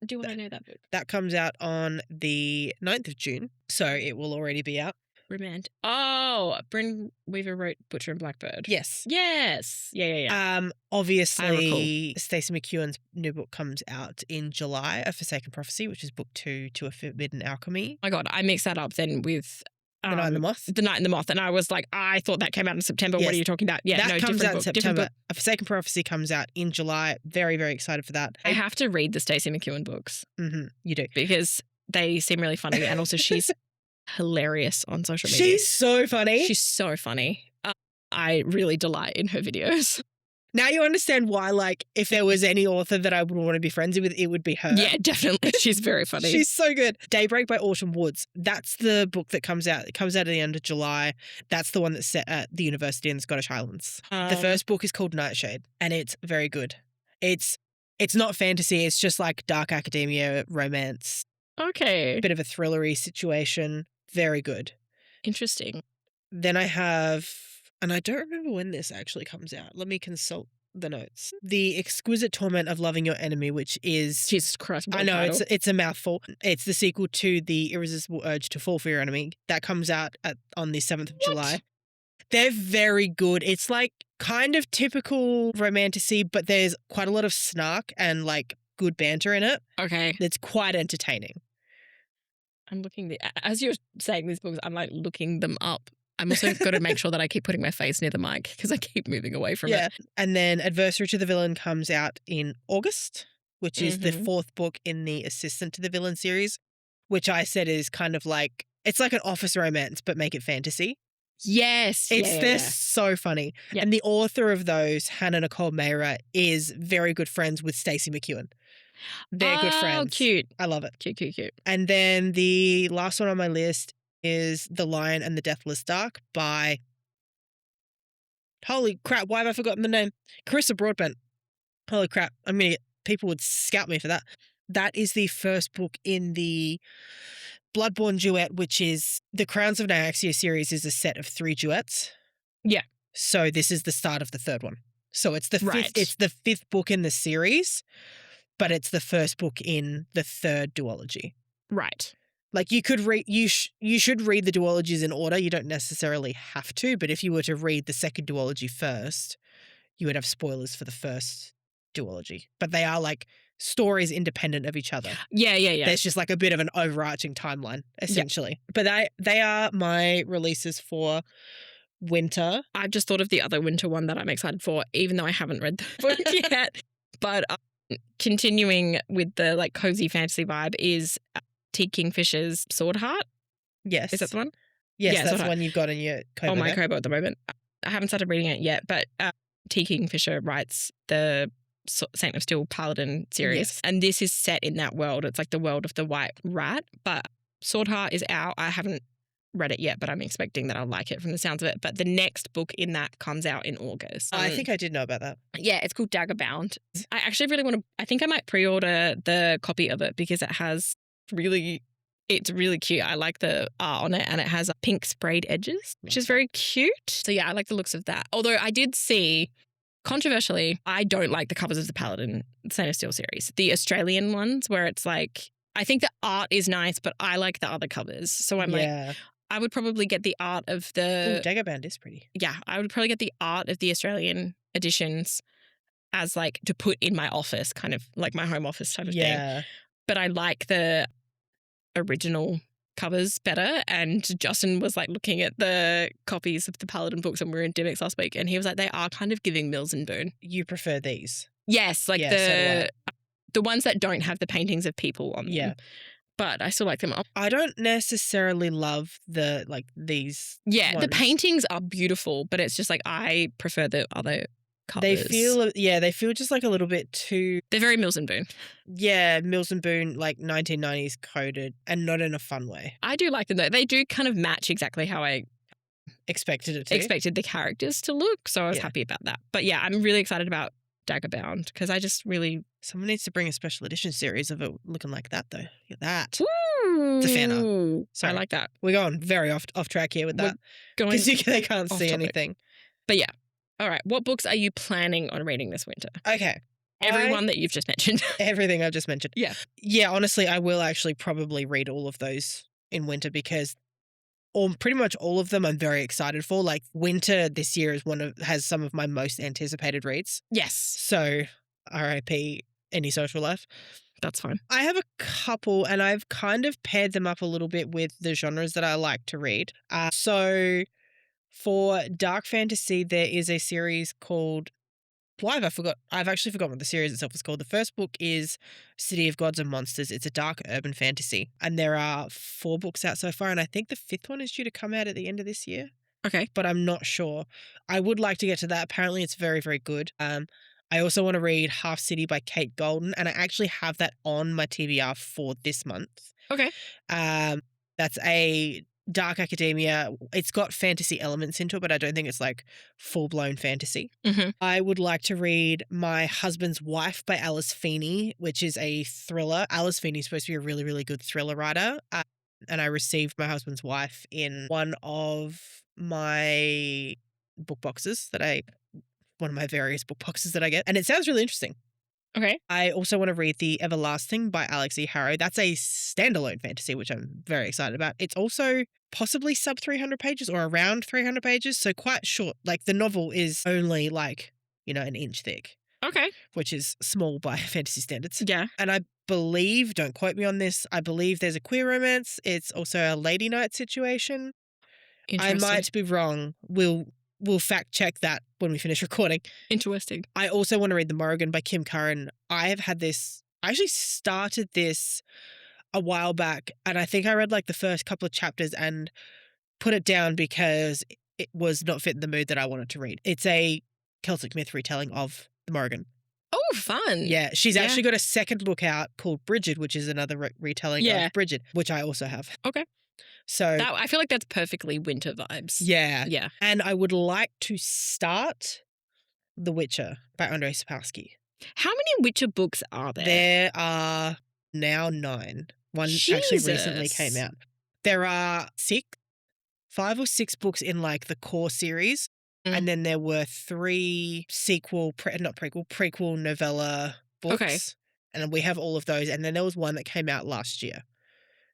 Speaker 2: do I know that book?
Speaker 1: That comes out on the 9th of June, so it will already be out.
Speaker 2: Romantic. Oh, Bryn Weaver wrote Butcher and Blackbird.
Speaker 1: Yes.
Speaker 2: Yeah.
Speaker 1: Obviously, Stacey McEwen's new book comes out in July, A Forsaken Prophecy, which is book 2 to A Forbidden Alchemy.
Speaker 2: Oh my God, I mixed that up then with
Speaker 1: The Night and the Moth.
Speaker 2: The Night and the Moth, and I was like, I thought that came out in September. Yes. What are you talking about? Yeah,
Speaker 1: that comes out in September. A Forsaken Prophecy comes out in July. Very, very excited for that.
Speaker 2: I have to read the Stacey McEwen books.
Speaker 1: Mm-hmm, you do.
Speaker 2: Because they seem really funny, and also she's hilarious on social media.
Speaker 1: She's so funny.
Speaker 2: She's so funny. I really delight in her videos.
Speaker 1: Now you understand why, like, if there was any author that I would want to be friends with, it would be her.
Speaker 2: Yeah, definitely. She's very funny.
Speaker 1: She's so good. Daybreak by Autumn Woods. That's the book that comes out. It comes out at the end of July. That's the one that's set at the university in the Scottish Highlands. The first book is called Nightshade, and it's very good. It's not fantasy. It's just like dark academia romance.
Speaker 2: Okay.
Speaker 1: Bit of a thrillery situation. Very good.
Speaker 2: Interesting.
Speaker 1: Then I have, and I don't remember when this actually comes out. Let me consult the notes. The Exquisite Torment of Loving Your Enemy, which is...
Speaker 2: Jesus Christ, what
Speaker 1: I
Speaker 2: a
Speaker 1: know,
Speaker 2: title.
Speaker 1: it's a mouthful. It's the sequel to The Irresistible Urge to Fall for Your Enemy. That comes out on the 7th of July. They're very good. It's like kind of typical romantasy, but there's quite a lot of snark and like good banter in it.
Speaker 2: Okay.
Speaker 1: It's quite entertaining.
Speaker 2: I'm looking as you're saying these books, I'm like looking them up. I'm also got to make sure that I keep putting my face near the mic because I keep moving away from it.
Speaker 1: And then Adversary to the Villain comes out in August, which is the 4th book in the Assistant to the Villain series, which I said is kind of like, it's like an office romance, but make it fantasy.
Speaker 2: Yes.
Speaker 1: They're so funny.
Speaker 2: Yeah.
Speaker 1: And the author of those, Hannah Nicole Mayra, is very good friends with Stacey McEwen. They're good friends.
Speaker 2: Oh, cute.
Speaker 1: I love it.
Speaker 2: Cute.
Speaker 1: And then the last one on my list is The Lion and the Deathless Dark by... Holy crap, why have I forgotten the name? Carissa Broadbent. Holy crap, people would scout me for that. That is the first book in the Bloodborne duet, which is the Crowns of Nyaxia series is a set of 3 duets.
Speaker 2: Yeah.
Speaker 1: So this is the start of the 3rd one. So it's the
Speaker 2: Right.
Speaker 1: it's the 5th book in the series, but it's the first book in the 3rd duology.
Speaker 2: Right.
Speaker 1: Like you could read, you should read the duologies in order. You don't necessarily have to, but if you were to read the 2nd duology first, you would have spoilers for the 1st duology. But they are like stories independent of each other.
Speaker 2: Yeah.
Speaker 1: There's just like a bit of an overarching timeline, essentially. Yeah. But they are my releases for winter.
Speaker 2: I've just thought of the other winter one that I'm excited for, even though I haven't read the book yet. But continuing with the like cozy fantasy vibe is T. Kingfisher's Sword Heart.
Speaker 1: Yes.
Speaker 2: Is that the one?
Speaker 1: Yes, that's the one you've got in your Kobo.
Speaker 2: On my Kobo at the moment. I haven't started reading it yet, but T. Kingfisher writes the Saint of Steel Paladin series.
Speaker 1: Yes.
Speaker 2: And this is set in that world. It's like the world of the White Rat, but Sword Heart is out. I haven't read it yet, but I'm expecting that I'll like it from the sounds of it. But the next book in that comes out in August.
Speaker 1: I think I did know about that.
Speaker 2: Yeah, it's called Daggerbound. I actually really want to, I think I might pre-order the copy of it because it's really cute. I like the art on it and it has pink sprayed edges, which is very cute. So yeah, I like the looks of that. Although I did see, controversially, I don't like the covers of the Paladin Saint of Steel series. The Australian ones where it's like, I think the art is nice, but I like the other covers. So I'm like, I would probably get the art of the...
Speaker 1: Daggerbound is pretty.
Speaker 2: Yeah, I would probably get the art of the Australian editions as like to put in my office, kind of like my home office type of thing. But I like the original covers better. And Justin was like looking at the copies of the Paladin books and we were in Dimmicks last week and he was like, they are kind of giving Mills and Boon.
Speaker 1: You prefer these?
Speaker 2: Yes, like the ones that don't have the paintings of people on them.
Speaker 1: Yeah.
Speaker 2: But I still like them.
Speaker 1: I don't necessarily love these ones.
Speaker 2: The paintings are beautiful, but it's just like I prefer the other covers.
Speaker 1: They feel just like a little bit too...
Speaker 2: They're very Mills and Boon.
Speaker 1: Yeah, Mills and Boon, like 1990s coded and not in a fun way.
Speaker 2: I do like them though. They do kind of match exactly how I
Speaker 1: expected it to.
Speaker 2: Expected the characters to look, so I was happy about that. But yeah, I'm really excited about Daggerbound because I just really...
Speaker 1: Someone needs to bring a special edition series of it looking like that though. Look at that.
Speaker 2: Ooh,
Speaker 1: it's a fan art.
Speaker 2: Sorry. I like that.
Speaker 1: We're going very off track here with that. Because they can't see anything.
Speaker 2: But yeah. All right. What books are you planning on reading this winter?
Speaker 1: Okay.
Speaker 2: Everyone that you've just mentioned.
Speaker 1: Everything I've just mentioned.
Speaker 2: Yeah.
Speaker 1: Yeah, honestly, I will actually probably read all of those in winter because pretty much all of them I'm very excited for. Like winter this year has some of my most anticipated reads.
Speaker 2: Yes.
Speaker 1: So RIP any social life.
Speaker 2: That's fine.
Speaker 1: I have a couple and I've kind of paired them up a little bit with the genres that I like to read. So for dark fantasy, there is a series called... Why have I forgot? I've actually forgotten what the series itself is called. The first book is City of Gods and Monsters. It's a dark urban fantasy. And there are 4 books out so far. And I think the 5th one is due to come out at the end of this year.
Speaker 2: Okay.
Speaker 1: But I'm not sure. I would like to get to that. Apparently it's very, very good. I also want to read Half City by Kate Golden. And I actually have that on my TBR for this month.
Speaker 2: Okay.
Speaker 1: That's a dark academia. It's got fantasy elements into it, but I don't think it's like full-blown fantasy.
Speaker 2: Mm-hmm.
Speaker 1: I would like to read My Husband's Wife by Alice Feeney, which is a thriller. Alice Feeney is supposed to be a really, really good thriller writer. And I received My Husband's Wife in one of my book boxes that I one of my various book boxes that I get. And it sounds really interesting.
Speaker 2: Okay.
Speaker 1: I also want to read The Everlasting by Alex E. Harrow. That's a standalone fantasy, which I'm very excited about. It's also possibly sub 300 pages or around 300 pages, so quite short. Like the novel is only like, an inch thick.
Speaker 2: Okay.
Speaker 1: Which is small by fantasy standards.
Speaker 2: Yeah.
Speaker 1: And I believe, don't quote me on this, I believe there's a queer romance. It's also a lady night situation. I might be wrong. We'll fact check that when we finish recording.
Speaker 2: Interesting.
Speaker 1: I also want to read The Morrigan by Kim Curran. I actually started this a while back, and I think I read like the first couple of chapters and put it down because it was not fit in the mood that I wanted to read. It's a Celtic myth retelling of The Morrigan.
Speaker 2: Oh, fun.
Speaker 1: Yeah, she's actually got a second book out called Bridget, which is another retelling of Bridget, which I also have.
Speaker 2: Okay.
Speaker 1: So
Speaker 2: I feel like that's perfectly winter vibes.
Speaker 1: Yeah.
Speaker 2: Yeah.
Speaker 1: And I would like to start The Witcher by Andrzej Sapkowski.
Speaker 2: How many Witcher books are there?
Speaker 1: There are now 9. One actually recently came out. There are 5 or 6 books in like the core series. And then there were 3 prequel novella books.
Speaker 2: Okay.
Speaker 1: And we have all of those. And then there was one that came out last year.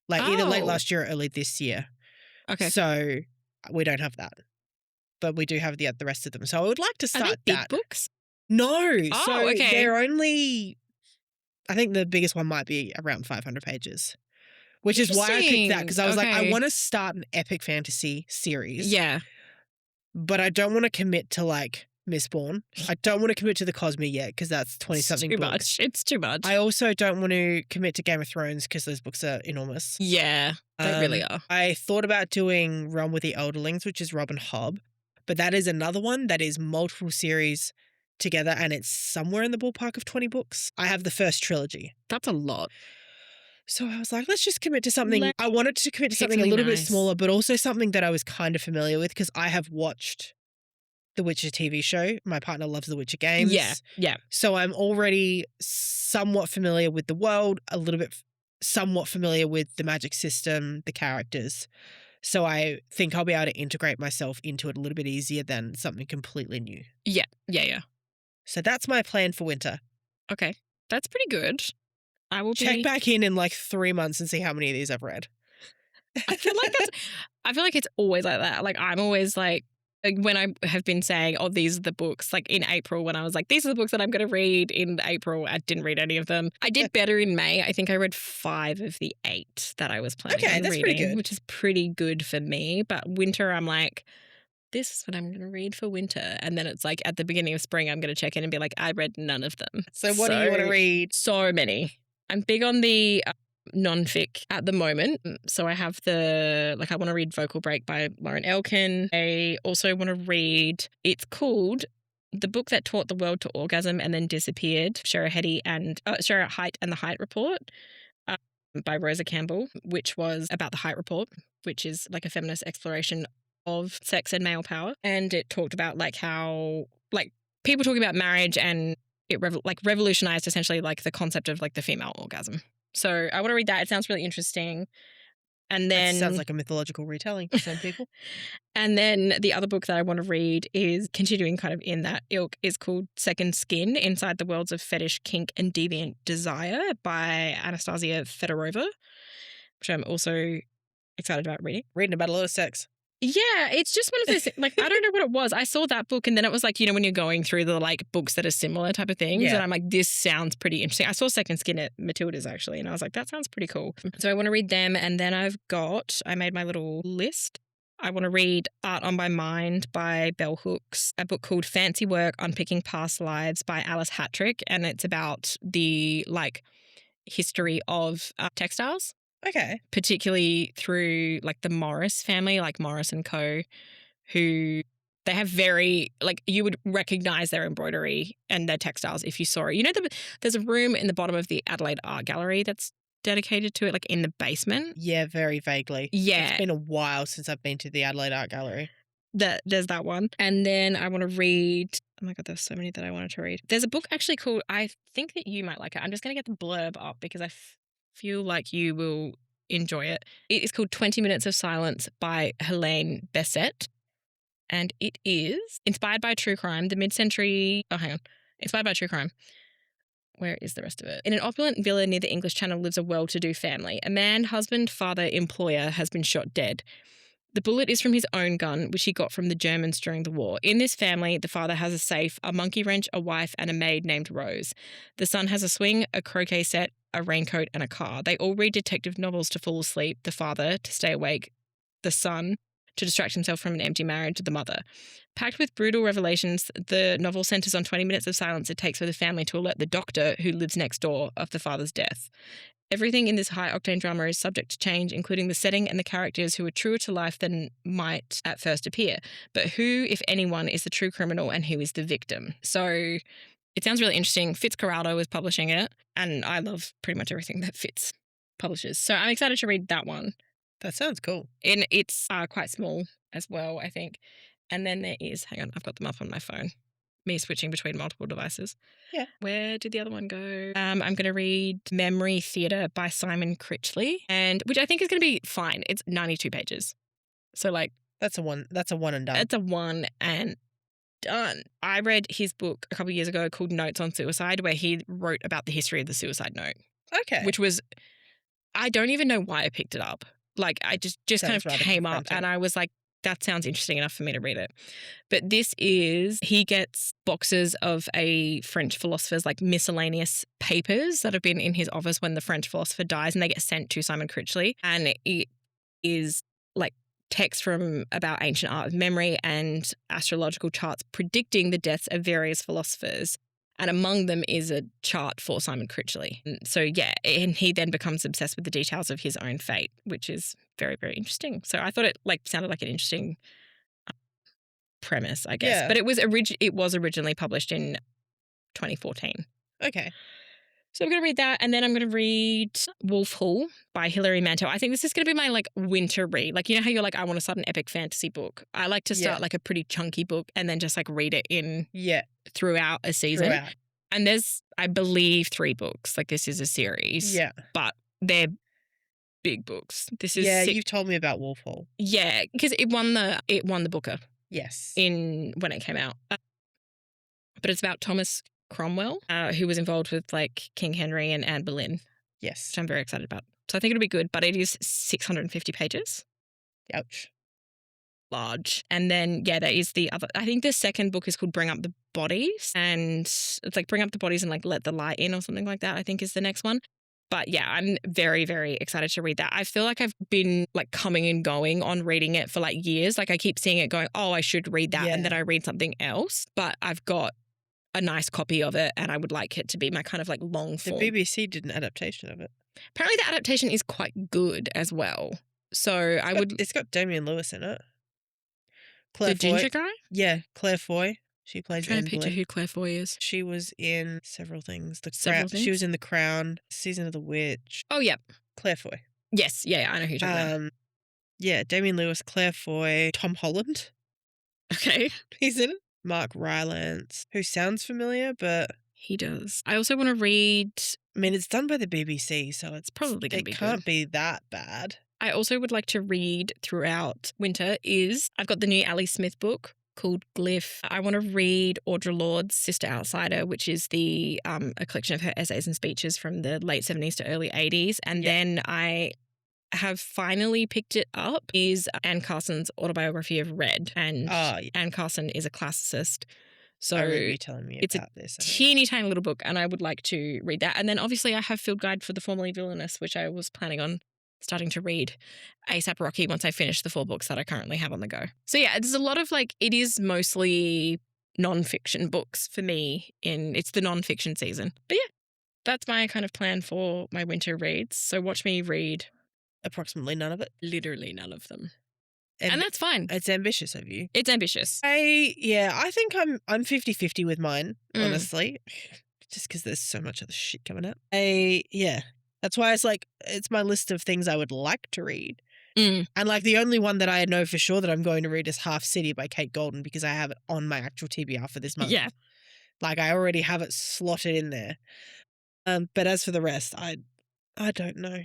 Speaker 1: Like either late last year or early this year.
Speaker 2: Okay.
Speaker 1: So we don't have that. But we do have the rest of them. So I would like to start
Speaker 2: Are they
Speaker 1: that.
Speaker 2: big books?
Speaker 1: No.
Speaker 2: Oh,
Speaker 1: so
Speaker 2: okay.
Speaker 1: they're only, I think the biggest one might be around 500 pages. Which is why I picked that. Because I was like, I want to start an epic fantasy series.
Speaker 2: Yeah.
Speaker 1: But I don't want to commit to like Mistborn. I don't want to commit to the Cosmere yet because that's 20-something books.
Speaker 2: Much. It's too much.
Speaker 1: I also don't want to commit to Game of Thrones because those books are enormous.
Speaker 2: Yeah, they really are.
Speaker 1: I thought about doing Realm with the Elderlings, which is Rob and Hobb, but that is another one that is multiple series together and it's somewhere in the ballpark of 20 books. I have the first trilogy.
Speaker 2: That's a lot.
Speaker 1: So I was like, let's just commit to something. I wanted to commit to something a little bit smaller, but also something that I was kind of familiar with because I have watched the Witcher TV show. My partner loves the Witcher games.
Speaker 2: Yeah.
Speaker 1: So I'm already somewhat familiar with the world, a little bit somewhat familiar with the magic system, the characters. So I think I'll be able to integrate myself into it a little bit easier than something completely new.
Speaker 2: Yeah.
Speaker 1: So that's my plan for winter.
Speaker 2: Okay. That's pretty good. I will
Speaker 1: check back in like 3 months and see how many of these I've read.
Speaker 2: I feel like it's always like that. Like I'm always like when I have been saying, oh, these are the books, like in April when I was like, these are the books that I'm going to read in April. I didn't read any of them. I did better in May. I think I read 5 of the 8 that I was planning on
Speaker 1: that's
Speaker 2: reading,
Speaker 1: pretty good.
Speaker 2: which is pretty good for me. But winter, I'm like, this is what I'm going to read for winter. And then it's like at the beginning of spring, I'm going to check in and be like, I read none of them.
Speaker 1: So what do you want to read?
Speaker 2: So many. I'm big on the non-fic at the moment. So I have I want to read Vocal Break by Lauren Elkin. I also want to read, it's called The Book That Taught the World to Orgasm and Then Disappeared, Shara Height and the Height Report by Rosa Campbell, which was about the Height Report, which is like a feminist exploration of sex and male power. And it talked about like how like people talking about marriage and it revolutionized essentially like the concept of like the female orgasm. So I want to read that. It sounds really interesting. And then
Speaker 1: that sounds like a mythological retelling for some people.
Speaker 2: And then the other book that I want to read is continuing kind of in that ilk is called Second Skin, Inside the Worlds of Fetish, Kink and Deviant Desire by Anastasia Fedorova, which I'm also excited about reading.
Speaker 1: Reading about a lot of sex.
Speaker 2: Yeah, it's just one of those, like, I don't know what it was. I saw that book and then it was like, when you're going through the like books that are similar type of things and I'm like, this sounds pretty interesting. I saw Second Skin at Matilda's actually and I was like, that sounds pretty cool. So I want to read them and then I made my little list. I want to read Art on My Mind by Bell Hooks, a book called Fancy Work Unpicking Past Lives by Alice Hattrick, and it's about the like history of textiles.
Speaker 1: Okay.
Speaker 2: Particularly through like the Morris family, like Morris and Co., who they have very, like you would recognize their embroidery and their textiles if you saw it. There's a room in the bottom of the Adelaide Art Gallery that's dedicated to it, like in the basement.
Speaker 1: Yeah, very vaguely.
Speaker 2: Yeah.
Speaker 1: It's been a while since I've been to the Adelaide Art Gallery.
Speaker 2: There's that one. And then I want to read, oh my God, there's so many that I wanted to read. There's a book actually called, I think that you might like it. I'm just going to get the blurb up because I feel like you will enjoy it. It is called 20 Minutes of Silence by Helene Bessette. and it is inspired by true crime. The mid-century... Oh, hang on. Inspired by true crime. Where is the rest of it? In an opulent villa near the English Channel lives a well-to-do family. A man, husband, father, employer, has been shot dead. The bullet is from his own gun, which he got from the Germans during the war. In this family, the father has a safe, a monkey wrench, a wife, and a maid named Rose. The son has a swing, a croquet set, a raincoat, and a car. They all read detective novels to fall asleep, the father to stay awake, the son to distract himself from an empty marriage, the mother. Packed with brutal revelations, the novel centres on 20 minutes of silence it takes for the family to alert the doctor, who lives next door, of the father's death. Everything in this high-octane drama is subject to change, including the setting and the characters who are truer to life than might at first appear. But who, if anyone, is the true criminal and who is the victim? So it sounds really interesting. Fitzcarraldo is publishing it, and I love pretty much everything that Fitz publishes. So I'm excited to read that one.
Speaker 1: That sounds cool.
Speaker 2: And it's quite small as well, I think. And then there is, hang on, I've got them up on my phone. Me switching between multiple devices.
Speaker 1: Yeah.
Speaker 2: Where did the other one go? I'm going to read Memory Theatre by Simon Critchley, and which I think is going to be fine. It's 92 pages. So like
Speaker 1: that's a one and done.
Speaker 2: It's a one and done. I read his book a couple of years ago called Notes on Suicide, where he wrote about the history of the suicide note.
Speaker 1: Okay.
Speaker 2: Which was, I don't even know why I picked it up. Like I just kind of came up and I was like, that sounds interesting enough for me to read it. But this is, he gets boxes of a French philosopher's like miscellaneous papers that have been in his office when the French philosopher dies, and they get sent to Simon Critchley. And it is like text from about ancient art of memory and astrological charts predicting the deaths of various philosophers. And among them is a chart for Simon Critchley. And so, yeah, and he then becomes obsessed with the details of his own fate, which is very, very interesting. So I thought it like sounded like an interesting premise, I guess.
Speaker 1: Yeah.
Speaker 2: But it was originally published in 2014.
Speaker 1: Okay.
Speaker 2: So I'm going to read that, and then I'm going to read Wolf Hall by Hilary Mantel. I think this is going to be my like winter read. Like, you know how you're like, I want to start an epic fantasy book. I like to start like a pretty chunky book and then just like read it in throughout a season. And there's, I believe, 3 books. Like this is a series.
Speaker 1: Yeah.
Speaker 2: But they're big books. This is
Speaker 1: you've told me about Wolf Hall.
Speaker 2: Yeah, because it won the Booker.
Speaker 1: Yes.
Speaker 2: When it came out. But it's about Thomas Cromwell, who was involved with like King Henry and Anne Boleyn.
Speaker 1: Yes.
Speaker 2: Which I'm very excited about. So I think it'll be good, but it is 650 pages.
Speaker 1: Ouch.
Speaker 2: Large. And then, yeah, there is the other, I think the second book is called Bring Up the Bodies, and it's like Bring Up the Bodies and like Let the Light In or something like that, I think is the next one. But yeah, I'm very, very excited to read that. I feel like I've been like coming and going on reading it for like years. Like I keep seeing it going, oh, I should read that. And then I read something else. But I've got a nice copy of it and I would like it to be my kind of like long form.
Speaker 1: The BBC did an adaptation of it.
Speaker 2: Apparently the adaptation is quite good as well. So
Speaker 1: it's got Damian Lewis in it.
Speaker 2: Claire Foy. Ginger guy?
Speaker 1: Yeah, Claire Foy. She plays
Speaker 2: I'm trying to picture who Claire Foy is.
Speaker 1: She was in several things.
Speaker 2: Things?
Speaker 1: She was in The Crown, Season of the Witch.
Speaker 2: Oh, yeah.
Speaker 1: Claire Foy.
Speaker 2: Yes, yeah, I know who you're talking about.
Speaker 1: Yeah, Damian Lewis, Claire Foy, Tom Holland.
Speaker 2: Okay.
Speaker 1: He's in it. Mark Rylance, who sounds familiar, but...
Speaker 2: He does. I also want to read...
Speaker 1: I mean, it's done by the BBC, so it's
Speaker 2: probably going to be good.
Speaker 1: It can't be that bad.
Speaker 2: I also would like to read throughout winter I've got the new Ali Smith book called Glyph. I want to read Audre Lorde's Sister Outsider, which is a collection of her essays and speeches from the late 70s to early 80s. And then I have finally picked it up is Anne Carson's autobiography of Red. And Anne Carson is a classicist. So
Speaker 1: I remember you telling me
Speaker 2: it's
Speaker 1: about
Speaker 2: a teeny tiny little book, and I would like to read that. And then obviously I have Field Guide for the Formerly Villainous, which I was planning on starting to read ASAP Rocky once I finish the 4 books that I currently have on the go. So yeah, there's a lot of like, it is mostly non-fiction books for me. It's the non-fiction season. But yeah, that's my kind of plan for my winter reads. So watch me read.
Speaker 1: Approximately none of it.
Speaker 2: Literally none of them. And that's fine.
Speaker 1: It's ambitious of you.
Speaker 2: It's ambitious.
Speaker 1: I think I'm 50-50 with mine, honestly. Just because there's so much other shit coming out. That's why it's my list of things I would like to read. And like the only one that I know for sure that I'm going to read is Half City by Kate Golden, because I have it on my actual TBR for this month.
Speaker 2: Yeah.
Speaker 1: Like I already have it slotted in there. But as for the rest, I don't know.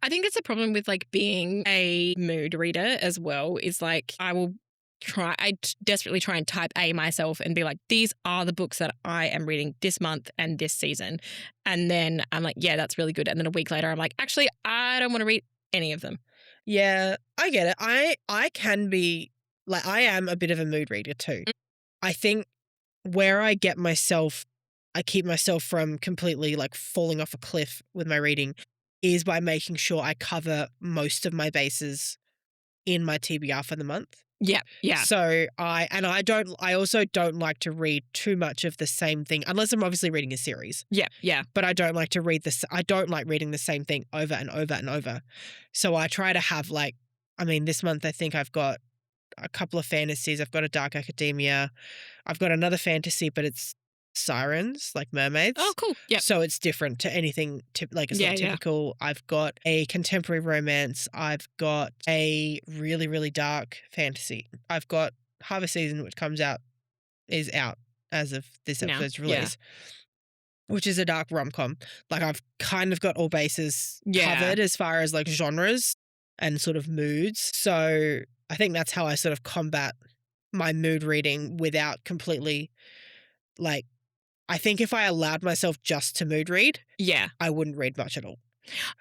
Speaker 2: I think it's a problem with like being a mood reader as well, is like I will desperately try and type A myself and be like, these are the books that I am reading this month and this season. And then I'm like, yeah, that's really good. And then a week later, I'm like, actually, I don't want to read any of them.
Speaker 1: Yeah, I get it. I can be like, I am a bit of a mood reader too. I think where I keep myself from completely like falling off a cliff with my reading is by making sure I cover most of my bases in my TBR for the month.
Speaker 2: Yeah, yeah.
Speaker 1: So I also don't like to read too much of the same thing unless I'm obviously reading a series.
Speaker 2: Yeah, yeah.
Speaker 1: But I don't like reading the same thing over and over and over. So I try to have this month I think I've got a couple of fantasies. I've got a dark academia. I've got another fantasy, but it's sirens, like mermaids.
Speaker 2: Oh, cool. Yeah.
Speaker 1: So it's different to anything, it's not typical. I've got a contemporary romance. I've got a really, really dark fantasy. I've got Harvest Season, which is out as of this episode's release, which is a dark rom-com. Like I've kind of got all bases covered as far as like genres and sort of moods. So I think that's how I sort of combat my mood reading without completely I think if I allowed myself just to mood read, I wouldn't read much at all.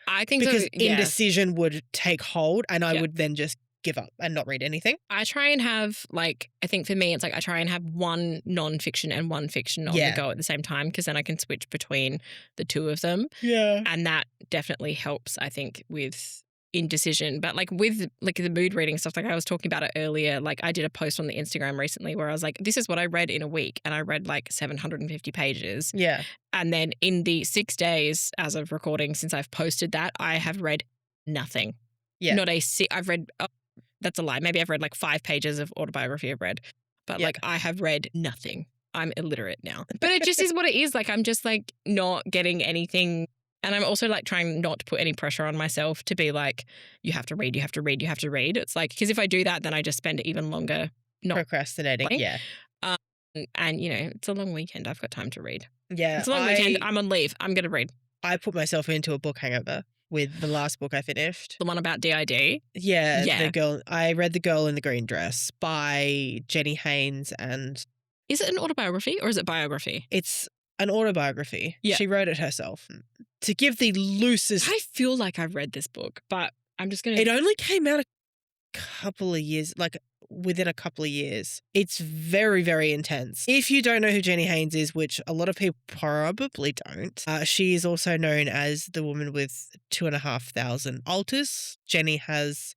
Speaker 2: I think
Speaker 1: because indecision would take hold and I would then just give up and not read anything.
Speaker 2: I try and have I think for me it's I try and have one non-fiction and one fiction on the go at the same time because then I can switch between the two of them.
Speaker 1: Yeah.
Speaker 2: And that definitely helps, I think, with indecision. But with the mood reading stuff, I was talking about it earlier, I did a post on the Instagram recently where I was like, this is what I read in a week, and I read 750 pages.
Speaker 1: Yeah.
Speaker 2: And then in the 6 days as of recording since I've posted that, I have read nothing.
Speaker 1: Yeah.
Speaker 2: I've read, that's a lie, maybe I've read 5 pages of autobiography I've read, but I have read nothing. I'm illiterate now. But it just is what it is. I'm just not getting anything. And I'm also trying not to put any pressure on myself to be you have to read, you have to read, you have to read. It's because if I do that, then I just spend even longer not
Speaker 1: procrastinating.
Speaker 2: playing. Yeah. And, it's a long weekend. I've got time to read.
Speaker 1: Yeah.
Speaker 2: It's a long weekend. I'm on leave. I'm going to read.
Speaker 1: I put myself into a book hangover with the last book I finished.
Speaker 2: The one about DID?
Speaker 1: Yeah. I read The Girl in the Green Dress by Jenny Haynes and...
Speaker 2: Is it an autobiography or is it biography?
Speaker 1: It's an autobiography.
Speaker 2: Yeah.
Speaker 1: She wrote it herself. To give the loosest...
Speaker 2: I feel like I've read this book, but I'm just going to...
Speaker 1: It only came out a couple of years, within a couple of years. It's very, very intense. If you don't know who Jenny Haynes is, which a lot of people probably don't, she is also known as the woman with 2,500 alters. Jenny has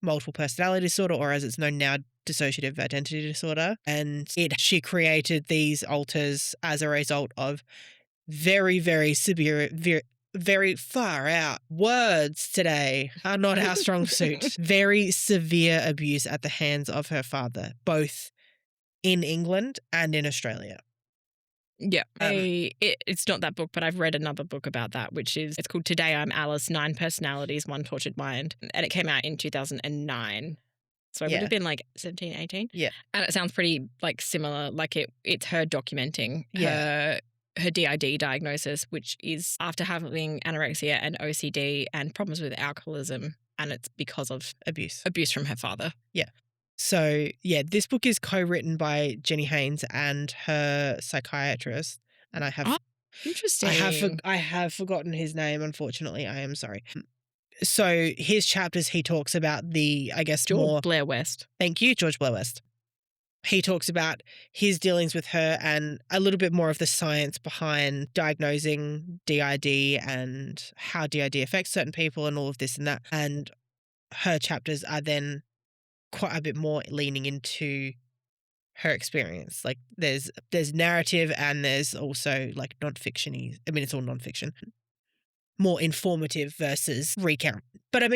Speaker 1: multiple personality disorder, or as it's known now, dissociative identity disorder. And she created these alters as a result of very, very severe, very far out words today are not our strong suit. Very severe abuse at the hands of her father, both in England and in Australia.
Speaker 2: Yeah. It's not that book, but I've read another book about that, it's called Today I'm Alice, 9 Personalities, One Tortured Mind. And it came out in 2009. So I would have been 17, 18.
Speaker 1: Yeah.
Speaker 2: And it sounds pretty similar. It's her documenting her DID diagnosis, which is after having anorexia and OCD and problems with alcoholism. And it's because of
Speaker 1: abuse
Speaker 2: from her father.
Speaker 1: Yeah. So, this book is co-written by Jenny Haynes and her psychiatrist. And I have...
Speaker 2: Oh, interesting.
Speaker 1: I have forgotten his name, unfortunately. I am sorry. So his chapters, he talks about
Speaker 2: George Blair West.
Speaker 1: Thank you, George Blair West. He talks about his dealings with her and a little bit more of the science behind diagnosing DID and how DID affects certain people and all of this and that. And her chapters are then quite a bit more leaning into her experience. There's narrative and there's also non-fiction-y. I mean, it's all non-fiction. More informative versus recount. But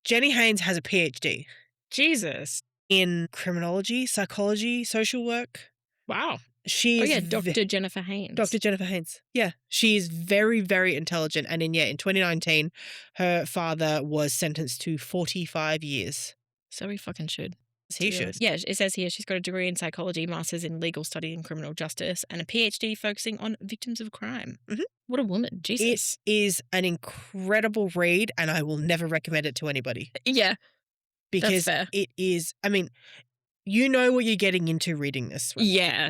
Speaker 1: Jenny Haynes has a PhD.
Speaker 2: Jesus.
Speaker 1: In criminology, psychology, social work.
Speaker 2: Wow.
Speaker 1: She is
Speaker 2: Dr. Jennifer Haynes.
Speaker 1: Dr. Jennifer Haynes. Yeah. She is very, very intelligent. And in 2019, her father was sentenced to 45 years.
Speaker 2: So he fucking should.
Speaker 1: He should.
Speaker 2: Yeah, it says here she's got a degree in psychology, master's in legal study and criminal justice, and a PhD focusing on victims of crime.
Speaker 1: Mm-hmm.
Speaker 2: What a woman. Jesus.
Speaker 1: It is an incredible read, and I will never recommend it to anybody.
Speaker 2: Yeah.
Speaker 1: Because
Speaker 2: that's fair.
Speaker 1: it is, you know what you're getting into reading this. Right?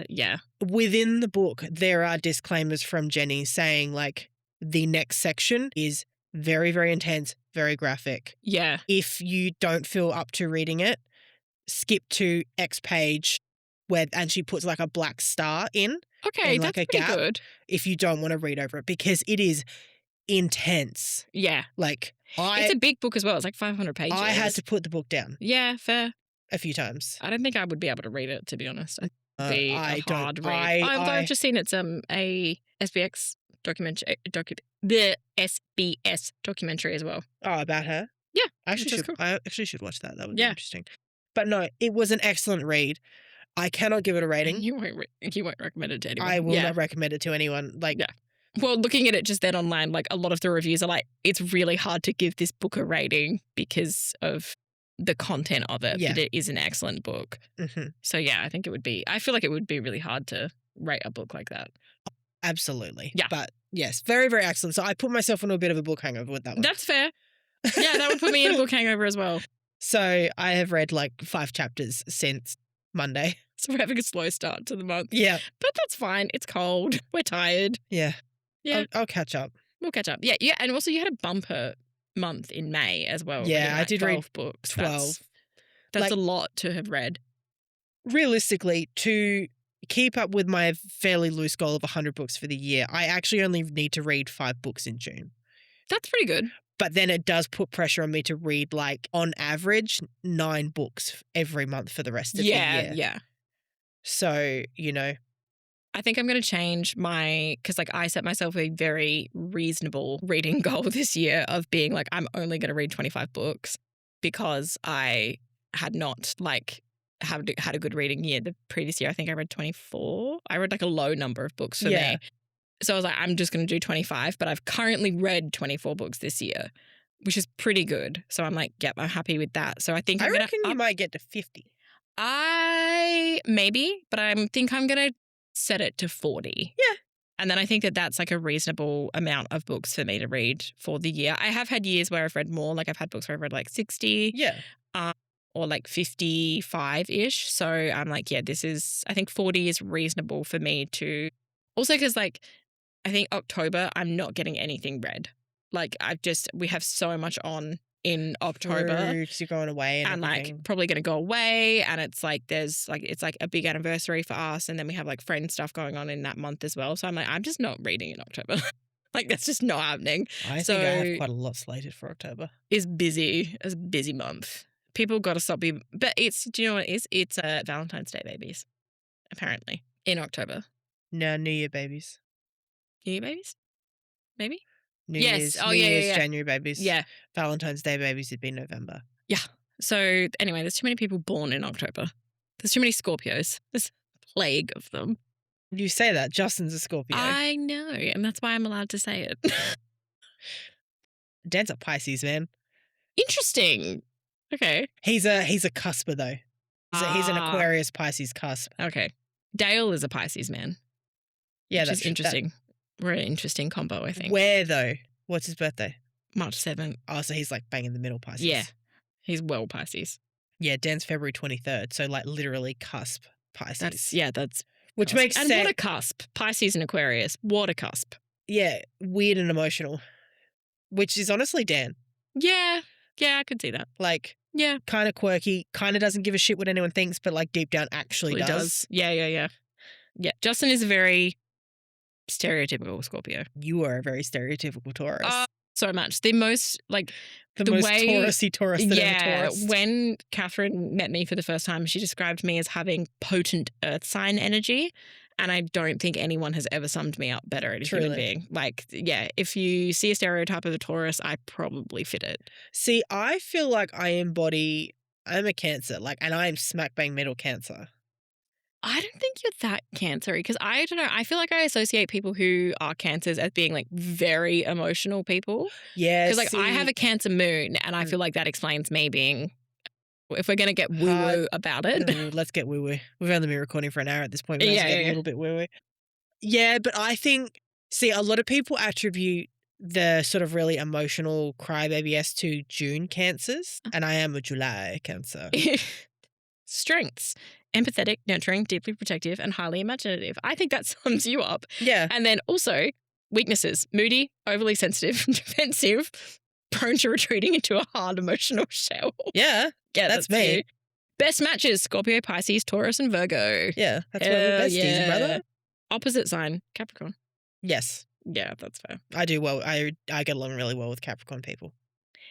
Speaker 2: Yeah.
Speaker 1: Within the book, there are disclaimers from Jenny saying, like, the next section is very, very intense, very graphic.
Speaker 2: Yeah.
Speaker 1: If you don't feel up to reading it, skip to X page and she puts like a black star in.
Speaker 2: Okay,
Speaker 1: and like
Speaker 2: that's
Speaker 1: a
Speaker 2: pretty
Speaker 1: gap
Speaker 2: good.
Speaker 1: if you don't want to read over it because it is intense.
Speaker 2: Yeah.
Speaker 1: Like
Speaker 2: It's a big book as well. It's like 500 pages.
Speaker 1: I had to put the book down
Speaker 2: Yeah, fair.
Speaker 1: a few times.
Speaker 2: I don't think I would be able to read it, to be honest. It'd be
Speaker 1: I
Speaker 2: a
Speaker 1: don't-
Speaker 2: hard read. I've just seen it's a SBX documentary, the SBS documentary as well.
Speaker 1: Oh, about her?
Speaker 2: Yeah,
Speaker 1: I
Speaker 2: which is cool.
Speaker 1: actually should watch that. That would be
Speaker 2: Yeah.
Speaker 1: interesting. But no, it was an excellent read. I cannot give it a rating.
Speaker 2: You won't recommend it to anyone.
Speaker 1: I will not recommend it to anyone. Like,
Speaker 2: Yeah. Well, looking at it just then online, like a lot of the reviews are like, it's really hard to give this book a rating because of the content of it.
Speaker 1: Yeah.
Speaker 2: But it is an excellent book.
Speaker 1: mhm,
Speaker 2: So yeah, I feel like it would be really hard to rate a book like that.
Speaker 1: absolutely.
Speaker 2: Yeah.
Speaker 1: But yes, very, very excellent. So I put myself into a bit of a book hangover with that one.
Speaker 2: That's fair. Yeah, that would put me in a book hangover as well.
Speaker 1: So I have read like 5 chapters since Monday.
Speaker 2: So we're having a slow start to the month.
Speaker 1: Yeah.
Speaker 2: But that's fine. It's cold. We're tired.
Speaker 1: Yeah.
Speaker 2: Yeah.
Speaker 1: I'll catch up.
Speaker 2: We'll catch up. Yeah. And also you had a bumper month in May as well.
Speaker 1: Yeah,
Speaker 2: reading,
Speaker 1: I
Speaker 2: like,
Speaker 1: did read
Speaker 2: 12 books.
Speaker 1: 12.
Speaker 2: That's
Speaker 1: Like-
Speaker 2: a lot to have read.
Speaker 1: Realistically, to keep up with my fairly loose goal of 100 books for the year, I actually only need to read 5 books in June.
Speaker 2: That's pretty good.
Speaker 1: But then it does put pressure on me to read, like, on average, 9 books every month for the rest of the year.
Speaker 2: Yeah.
Speaker 1: So, you know,
Speaker 2: I think I'm going to change because like I set myself a very reasonable reading goal this year of being like, I'm only going to read 25 books because I had not like had a good reading year. The previous year, I think I read 24. I read like a low number of books for
Speaker 1: Yeah.
Speaker 2: me. So I was like, I'm just going to do 25, but I've currently read 24 books this year, which is pretty good. So I'm like, yep, I'm happy with that. So I think
Speaker 1: I
Speaker 2: I'm going
Speaker 1: reckon you might get to 50.
Speaker 2: Maybe, but I think I'm going to set it to 40.
Speaker 1: Yeah.
Speaker 2: And then I think that that's like a reasonable amount of books for me to read for the year. I have had years where I've read more. Like I've had books where I've read like 60
Speaker 1: Yeah.
Speaker 2: or like 55-ish. So I'm like, yeah, I think 40 is reasonable for me to. Also because like I think October, I'm not getting anything read. Like we have so much on in October.
Speaker 1: Because you're going away and everything.
Speaker 2: like probably going to go away, and it's like it's like a big anniversary for us, and then we have like friend stuff going on in that month as well. So I'm like, I'm just not reading in October. Like that's just not happening.
Speaker 1: I think I have quite a lot slated for October.
Speaker 2: It's busy. It's a busy month. People got to stop being. But do you know what it is? It's Valentine's Day babies, apparently in October.
Speaker 1: No, New Year babies.
Speaker 2: New Year babies, maybe.
Speaker 1: New
Speaker 2: Yes.
Speaker 1: Year's,
Speaker 2: Oh,
Speaker 1: New
Speaker 2: yeah,
Speaker 1: Year's,
Speaker 2: yeah.
Speaker 1: January babies.
Speaker 2: Yeah.
Speaker 1: Valentine's Day babies would be November.
Speaker 2: So anyway, there's too many people born in October. There's too many Scorpios. There's a plague of them.
Speaker 1: You say that. Justin's a Scorpio.
Speaker 2: I know, and that's why I'm allowed to say it.
Speaker 1: Dan's a Pisces, man.
Speaker 2: Interesting. Okay.
Speaker 1: He's a cusper, though. He's an
Speaker 2: Ah.
Speaker 1: Aquarius Pisces cusp.
Speaker 2: Okay. Dale is a Pisces man.
Speaker 1: Yeah,
Speaker 2: which
Speaker 1: that's
Speaker 2: is interesting. We're an interesting combo, I think.
Speaker 1: Where, though? What's his birthday?
Speaker 2: March 7th.
Speaker 1: Oh, so he's like bang in the middle Pisces.
Speaker 2: Yeah. He's well Pisces.
Speaker 1: Yeah, Dan's February 23rd. So like literally cusp Pisces.
Speaker 2: That's
Speaker 1: Which
Speaker 2: cusp.
Speaker 1: makes
Speaker 2: and
Speaker 1: sense.
Speaker 2: what a cusp. Pisces and Aquarius. What a cusp.
Speaker 1: Yeah, weird and emotional. Which is honestly Dan.
Speaker 2: Yeah. Yeah, I could see that.
Speaker 1: Like,
Speaker 2: Yeah.
Speaker 1: kind of quirky, kind of doesn't give a shit what anyone thinks, but like deep down actually
Speaker 2: It
Speaker 1: does.
Speaker 2: Yeah. Yeah. Justin is a very stereotypical Scorpio.
Speaker 1: You are a very stereotypical Taurus.
Speaker 2: So much. The most like
Speaker 1: the
Speaker 2: the
Speaker 1: most
Speaker 2: way-
Speaker 1: Taurus-y Taurus that ever
Speaker 2: yeah,
Speaker 1: Taurus.
Speaker 2: when Catherine met me for the first time, she described me as having potent earth sign energy. And I don't think anyone has ever summed me up better as a human
Speaker 1: Truly.
Speaker 2: being. Like, yeah, if you see a stereotype of a Taurus, I probably fit it.
Speaker 1: See, I feel like I'm a Cancer, like, and I'm smack bang middle Cancer.
Speaker 2: I don't think you're that cancery because I don't know. I feel like I associate people who are cancers as being like very emotional people.
Speaker 1: Yeah,
Speaker 2: Because like I have a Cancer moon, and I feel like that explains me being. If we're gonna get woo woo about it,
Speaker 1: Let's get woo woo. We've only been recording for an hour at this point. But
Speaker 2: Yeah,
Speaker 1: yeah,
Speaker 2: yeah.
Speaker 1: a little bit woo woo. Yeah, but I think a lot of people attribute the sort of really emotional crybaby-esque to June Cancers, and I am a July Cancer.
Speaker 2: Strengths: empathetic, nurturing, deeply protective, and highly imaginative. I think that sums you up.
Speaker 1: Yeah.
Speaker 2: And then also weaknesses: moody, overly sensitive, defensive, prone to retreating into a hard emotional shell.
Speaker 1: Yeah.
Speaker 2: Yeah,
Speaker 1: That's me.
Speaker 2: you. Best matches: Scorpio, Pisces, Taurus, and Virgo.
Speaker 1: Yeah. That's why we're besties, brother.
Speaker 2: Opposite sign: Capricorn.
Speaker 1: Yes.
Speaker 2: Yeah, that's fair.
Speaker 1: I do well. I get along really well with Capricorn people.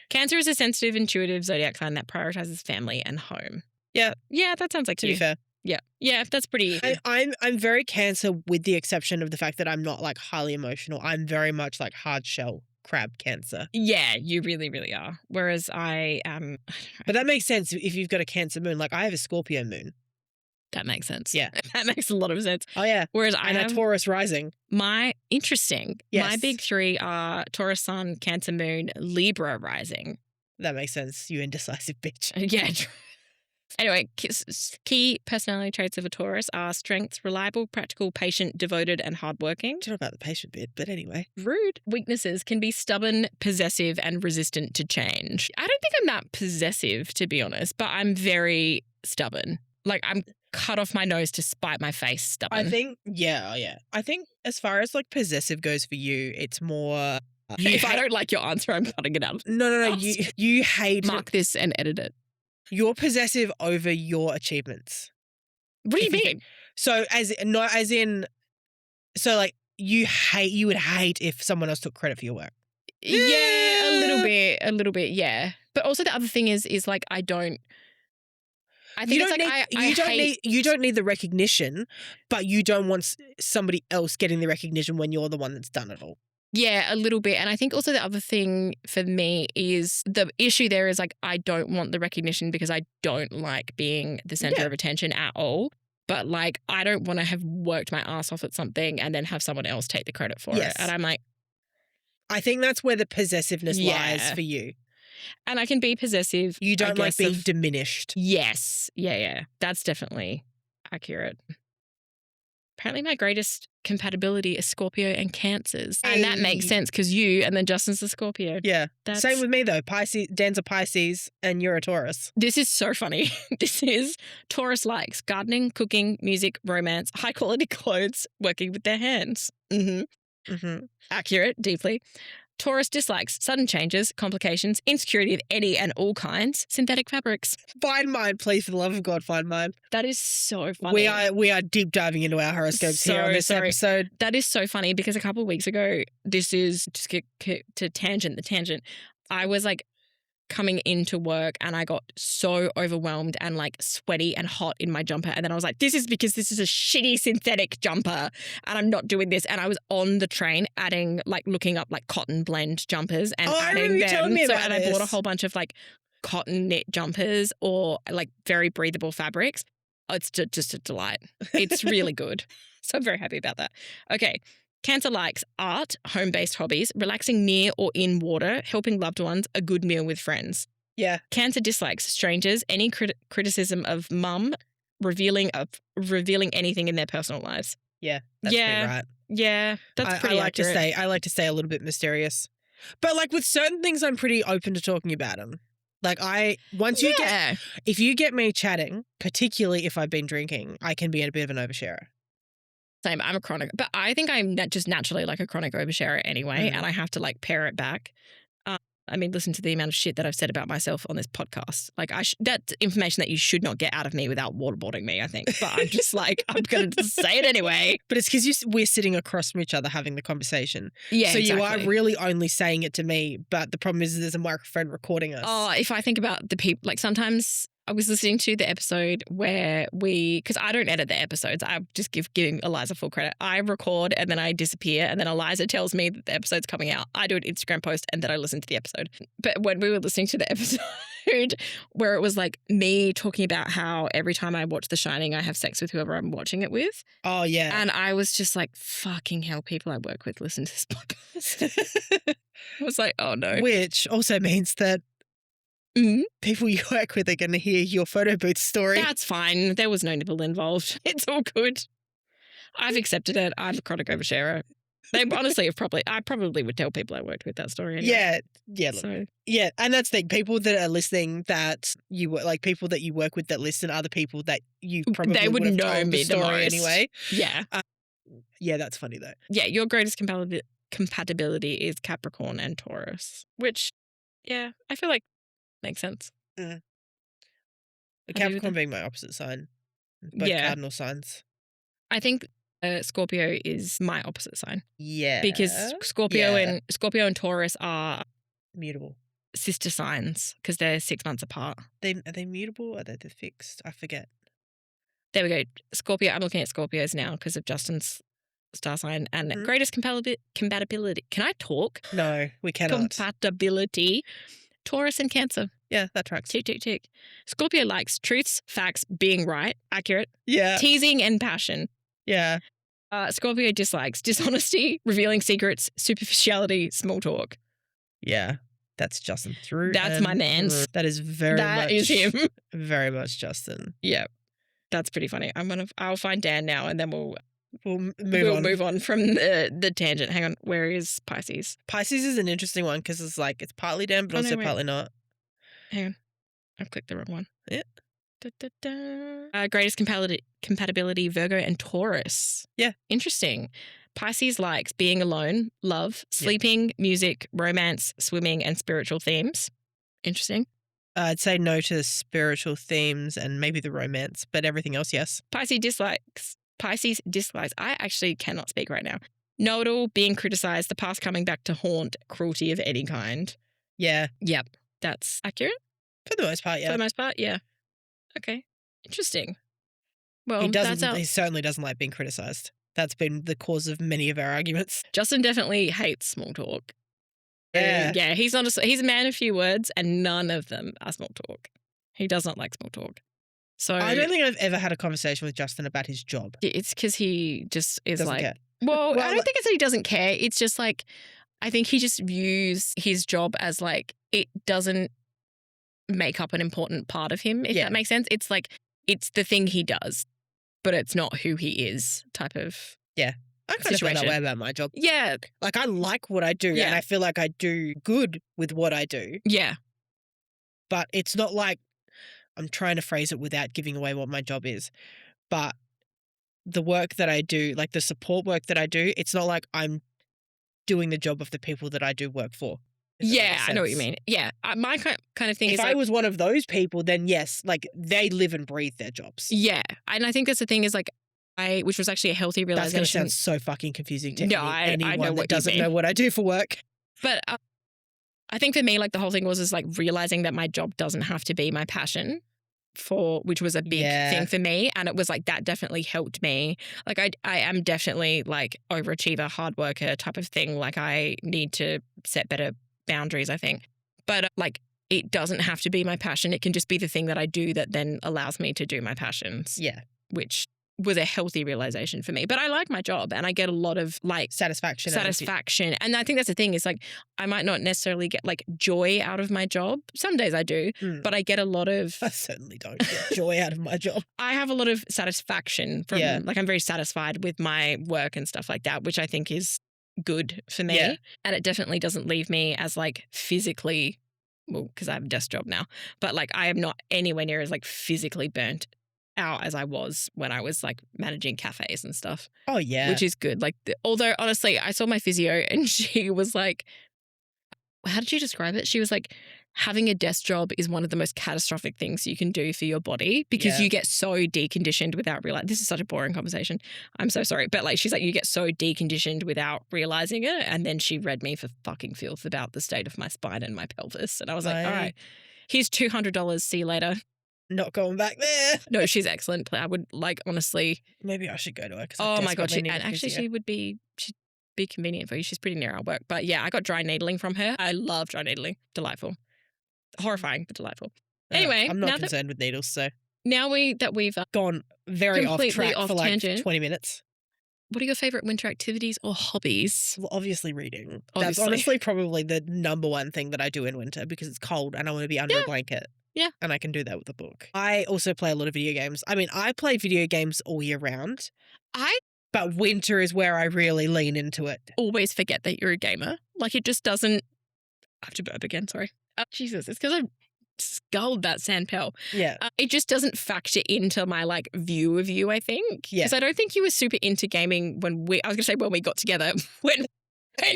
Speaker 2: Cancer is a sensitive, intuitive zodiac sign that prioritizes family and home.
Speaker 1: Yeah.
Speaker 2: Yeah, that sounds like
Speaker 1: To
Speaker 2: you.
Speaker 1: be fair.
Speaker 2: Yeah. Yeah, that's pretty.
Speaker 1: I'm very Cancer with the exception of the fact that I'm not like highly emotional. I'm very much like hard shell crab Cancer.
Speaker 2: Yeah, you really, really are. Whereas I am.
Speaker 1: But that makes sense if you've got a Cancer moon. Like I have a Scorpio moon.
Speaker 2: That makes sense.
Speaker 1: Yeah.
Speaker 2: That makes a lot of sense.
Speaker 1: Oh yeah.
Speaker 2: Whereas
Speaker 1: And a Taurus rising.
Speaker 2: Interesting.
Speaker 1: Yes.
Speaker 2: My big three are Taurus sun, Cancer moon, Libra rising.
Speaker 1: That makes sense. You indecisive bitch.
Speaker 2: Yeah. Anyway, key personality traits of a Taurus are strengths: reliable, practical, patient, devoted, and hardworking.
Speaker 1: I don't know about the patient bit, but anyway.
Speaker 2: Rude. Weaknesses can be stubborn, possessive, and resistant to change. I don't think I'm that possessive, to be honest, but I'm very stubborn. Like I'm cut off my nose to spite my face stubborn.
Speaker 1: I think, yeah. I think as far as like possessive goes for you, it's more.
Speaker 2: If I don't like your answer, I'm cutting it out.
Speaker 1: No. You hate.
Speaker 2: Mark this and edit it.
Speaker 1: You're possessive over your achievements.
Speaker 2: What do you mean?
Speaker 1: So like you would hate if someone else took credit for your work.
Speaker 2: Yeah, a little bit, yeah. But also the other thing is like I think
Speaker 1: you don't need the recognition, but you don't want somebody else getting the recognition when you're the one that's done it all.
Speaker 2: Yeah, a little bit. And I think also the other thing for me is the issue there is like I don't want the recognition because I don't like being the center of attention at all. But like I don't want to have worked my ass off at something and then have someone else take the credit for it. And I'm like,
Speaker 1: I think that's where the possessiveness lies for you.
Speaker 2: And I can be possessive.
Speaker 1: You don't like being diminished.
Speaker 2: Yes. Yeah. That's definitely accurate. Apparently my greatest compatibility is Scorpio and Cancers. And that makes sense because you and then Justin's a Scorpio.
Speaker 1: Yeah. Same with me though. Dan's a Pisces and you're a Taurus.
Speaker 2: This is so funny. This is Taurus likes gardening, cooking, music, romance, high quality clothes, working with their hands. Accurate, deeply. Taurus dislikes sudden changes, complications, insecurity of any and all kinds, synthetic fabrics.
Speaker 1: Find mine, please, for the love of God, find mine.
Speaker 2: That is so funny.
Speaker 1: We are deep diving into our horoscopes here on this episode.
Speaker 2: That is so funny because a couple of weeks ago, this is just get to the tangent. I was like coming into work and I got so overwhelmed and like sweaty and hot in my jumper. And then I was like, this is because this is a shitty synthetic jumper and I'm not doing this. And I was on the train looking up like cotton blend jumpers and adding them. And I bought a whole bunch of like cotton knit jumpers or like very breathable fabrics. It's just a delight. It's really good. So I'm very happy about that. Okay. Cancer likes art, home-based hobbies, relaxing near or in water, helping loved ones, a good meal with friends.
Speaker 1: Yeah.
Speaker 2: Cancer dislikes strangers, any criticism of mum, revealing anything in their personal lives.
Speaker 1: Yeah, that's pretty right.
Speaker 2: Yeah, that's pretty accurate.
Speaker 1: I like to stay a little bit mysterious. But like with certain things, I'm pretty open to talking about them. Like if you get me chatting, particularly if I've been drinking, I can be a bit of an oversharer.
Speaker 2: Same. I'm a chronic, but I think I'm just naturally like a chronic oversharer anyway, and I have to like pare it back. Listen to the amount of shit that I've said about myself on this podcast. Like that's information that you should not get out of me without waterboarding me, I think. But I'm just like, I'm going to say it anyway.
Speaker 1: But it's because we're sitting across from each other having the conversation.
Speaker 2: Yeah,
Speaker 1: so
Speaker 2: exactly.
Speaker 1: You are really only saying it to me, but the problem is there's a microphone recording us.
Speaker 2: Oh, if I think about the people, like sometimes I was listening to the episode where because I don't edit the episodes. I just giving Eliza full credit. I record and then I disappear and then Eliza tells me that the episode's coming out. I do an Instagram post and then I listen to the episode. But when we were listening to the episode where it was like me talking about how every time I watch The Shining, I have sex with whoever I'm watching it with.
Speaker 1: Oh, yeah.
Speaker 2: And I was just like, fucking hell, people I work with listen to this podcast. I was like, oh no.
Speaker 1: Which also means that people you work with are going to hear your photo booth story.
Speaker 2: That's fine. There was no nipple involved. It's all good. I've accepted it. I'm a chronic oversharer. They honestly have I probably would tell people I worked with that story anyway.
Speaker 1: Yeah. Yeah. Look.
Speaker 2: So,
Speaker 1: Yeah. And that's the thing. People that are listening that you like people that you work with that listen are the people that you probably
Speaker 2: they would
Speaker 1: would have
Speaker 2: know
Speaker 1: told
Speaker 2: me
Speaker 1: the story
Speaker 2: most.
Speaker 1: anyway.
Speaker 2: Yeah.
Speaker 1: Yeah, that's funny though.
Speaker 2: Yeah, your greatest compatibility is Capricorn and Taurus, which, yeah, I feel like makes sense.
Speaker 1: The
Speaker 2: Happy with
Speaker 1: Capricorn
Speaker 2: that?
Speaker 1: being my opposite sign. Both
Speaker 2: Yeah.
Speaker 1: cardinal signs.
Speaker 2: I think Scorpio is my opposite sign
Speaker 1: Yeah.
Speaker 2: because Scorpio and Taurus are
Speaker 1: Mutable.
Speaker 2: sister signs because they're 6 months apart.
Speaker 1: Are they mutable or are they fixed? I forget.
Speaker 2: There we go. Scorpio. I'm looking at Scorpios now because of Justin's star sign and greatest compatibility. Can I talk?
Speaker 1: No, we cannot.
Speaker 2: Compatibility. Taurus and Cancer.
Speaker 1: Yeah, that tracks.
Speaker 2: Tick, tick, tick. Scorpio likes truths, facts, being right, accurate,
Speaker 1: Yeah.
Speaker 2: teasing and passion.
Speaker 1: Yeah.
Speaker 2: Scorpio dislikes dishonesty, revealing secrets, superficiality, small talk.
Speaker 1: Yeah. That's Justin through.
Speaker 2: That's my man's.
Speaker 1: That is very much.
Speaker 2: That is him.
Speaker 1: Very much Justin.
Speaker 2: Yeah. That's pretty funny. I'll find Dan now and then we'll
Speaker 1: move
Speaker 2: on from the tangent. Hang on. Where is Pisces?
Speaker 1: Pisces is an interesting one because it's like it's partly Dan, but also partly not.
Speaker 2: Hang on. I've clicked the wrong one.
Speaker 1: Yeah.
Speaker 2: Da, da, da. Greatest compatibility, Virgo and Taurus.
Speaker 1: Yeah.
Speaker 2: Interesting. Pisces likes being alone, love, sleeping, music, romance, swimming, and spiritual themes. Interesting.
Speaker 1: I'd say no to the spiritual themes and maybe the romance, but everything else, yes.
Speaker 2: Pisces dislikes. I actually cannot speak right now. Know-it-all, being criticized, the past coming back to haunt, cruelty of any kind.
Speaker 1: Yeah.
Speaker 2: Yep. That's accurate?
Speaker 1: For the most part, yeah.
Speaker 2: For the most part, yeah. Okay. Interesting. Well,
Speaker 1: he certainly doesn't like being criticized. That's been the cause of many of our arguments.
Speaker 2: Justin definitely hates small talk.
Speaker 1: Yeah.
Speaker 2: Yeah, he's a man of few words and none of them are small talk. He does not like small talk. So
Speaker 1: I don't think I've ever had a conversation with Justin about his job.
Speaker 2: It's because he just is
Speaker 1: Doesn't
Speaker 2: like,
Speaker 1: care.
Speaker 2: Well, I don't think it's that he doesn't care. It's just like, I think he just views his job as like, it doesn't make up an important part of him, if that makes sense. It's like, it's the thing he does, but it's not who he is type of
Speaker 1: I kind of feel that way about my job.
Speaker 2: Yeah.
Speaker 1: Like I like what I do and I feel like I do good with what I do.
Speaker 2: Yeah.
Speaker 1: But it's not like I'm trying to phrase it without giving away what my job is. But the work that I do, like the support work that I do, it's not like I'm doing the job of the people that I do work for.
Speaker 2: Yeah, I know what you mean. Yeah. My kind of thing is
Speaker 1: if I was one of those people, then yes, like they live and breathe their jobs.
Speaker 2: Yeah. And I think that's the thing is like, which was actually a healthy realization.
Speaker 1: That's going to sound so fucking confusing to anyone
Speaker 2: know
Speaker 1: that doesn't know what I do for work.
Speaker 2: But I think for me, like the whole thing was like realizing that my job doesn't have to be my passion which was a big thing for me. And it was like, that definitely helped me. Like I am definitely like overachiever, hard worker type of thing. Like I need to set better boundaries, I think. But like, it doesn't have to be my passion. It can just be the thing that I do that then allows me to do my passions.
Speaker 1: Yeah.
Speaker 2: Which was a healthy realization for me. But I like my job and I get a lot of like
Speaker 1: satisfaction.
Speaker 2: And I think that's the thing is like, I might not necessarily get like joy out of my job. Some days I do, but I get a lot of...
Speaker 1: I certainly don't get joy out of my job.
Speaker 2: I have a lot of satisfaction from like, I'm very satisfied with my work and stuff like that, which I think is good for me. Yeah. And it definitely doesn't leave me as like physically, well, because I have a desk job now, but like I am not anywhere near as like physically burnt out as I was when I was like managing cafes and stuff.
Speaker 1: Oh yeah.
Speaker 2: Which is good. Like, although honestly, I saw my physio and she was like, how did she describe it? She was like, having a desk job is one of the most catastrophic things you can do for your body because you get so deconditioned without realizing. This is such a boring conversation. I'm so sorry. But like, she's like, you get so deconditioned without realizing it. And then she read me for fucking filth about the state of my spine and my pelvis. And I was like, all right, here's $200. See you later.
Speaker 1: Not going back there.
Speaker 2: No, she's excellent. I would like, honestly.
Speaker 1: Maybe I should go to her.
Speaker 2: Oh my God. And actually she'd be convenient for you. She's pretty near our work. But yeah, I got dry needling from her. I love dry needling. Delightful. Horrifying, but delightful. Anyway.
Speaker 1: I'm not concerned with needles, so.
Speaker 2: Now we've
Speaker 1: gone very off track for like
Speaker 2: tangent.
Speaker 1: 20 minutes.
Speaker 2: What are your favourite winter activities or hobbies?
Speaker 1: Well, obviously reading. That's honestly probably the number one thing that I do in winter because it's cold and I want to be under a blanket.
Speaker 2: Yeah.
Speaker 1: And I can do that with a book. I also play a lot of video games. I mean, I play video games all year round.
Speaker 2: I
Speaker 1: But winter is where I really lean into it.
Speaker 2: Always forget that you're a gamer. Like, it just doesn't. I have to burp again. Sorry. Jesus, it's because I sculled that sandpel.
Speaker 1: Yeah.
Speaker 2: It just doesn't factor into my like view of you, I think.
Speaker 1: Yeah.
Speaker 2: Because I don't think you were super into gaming when we got together. When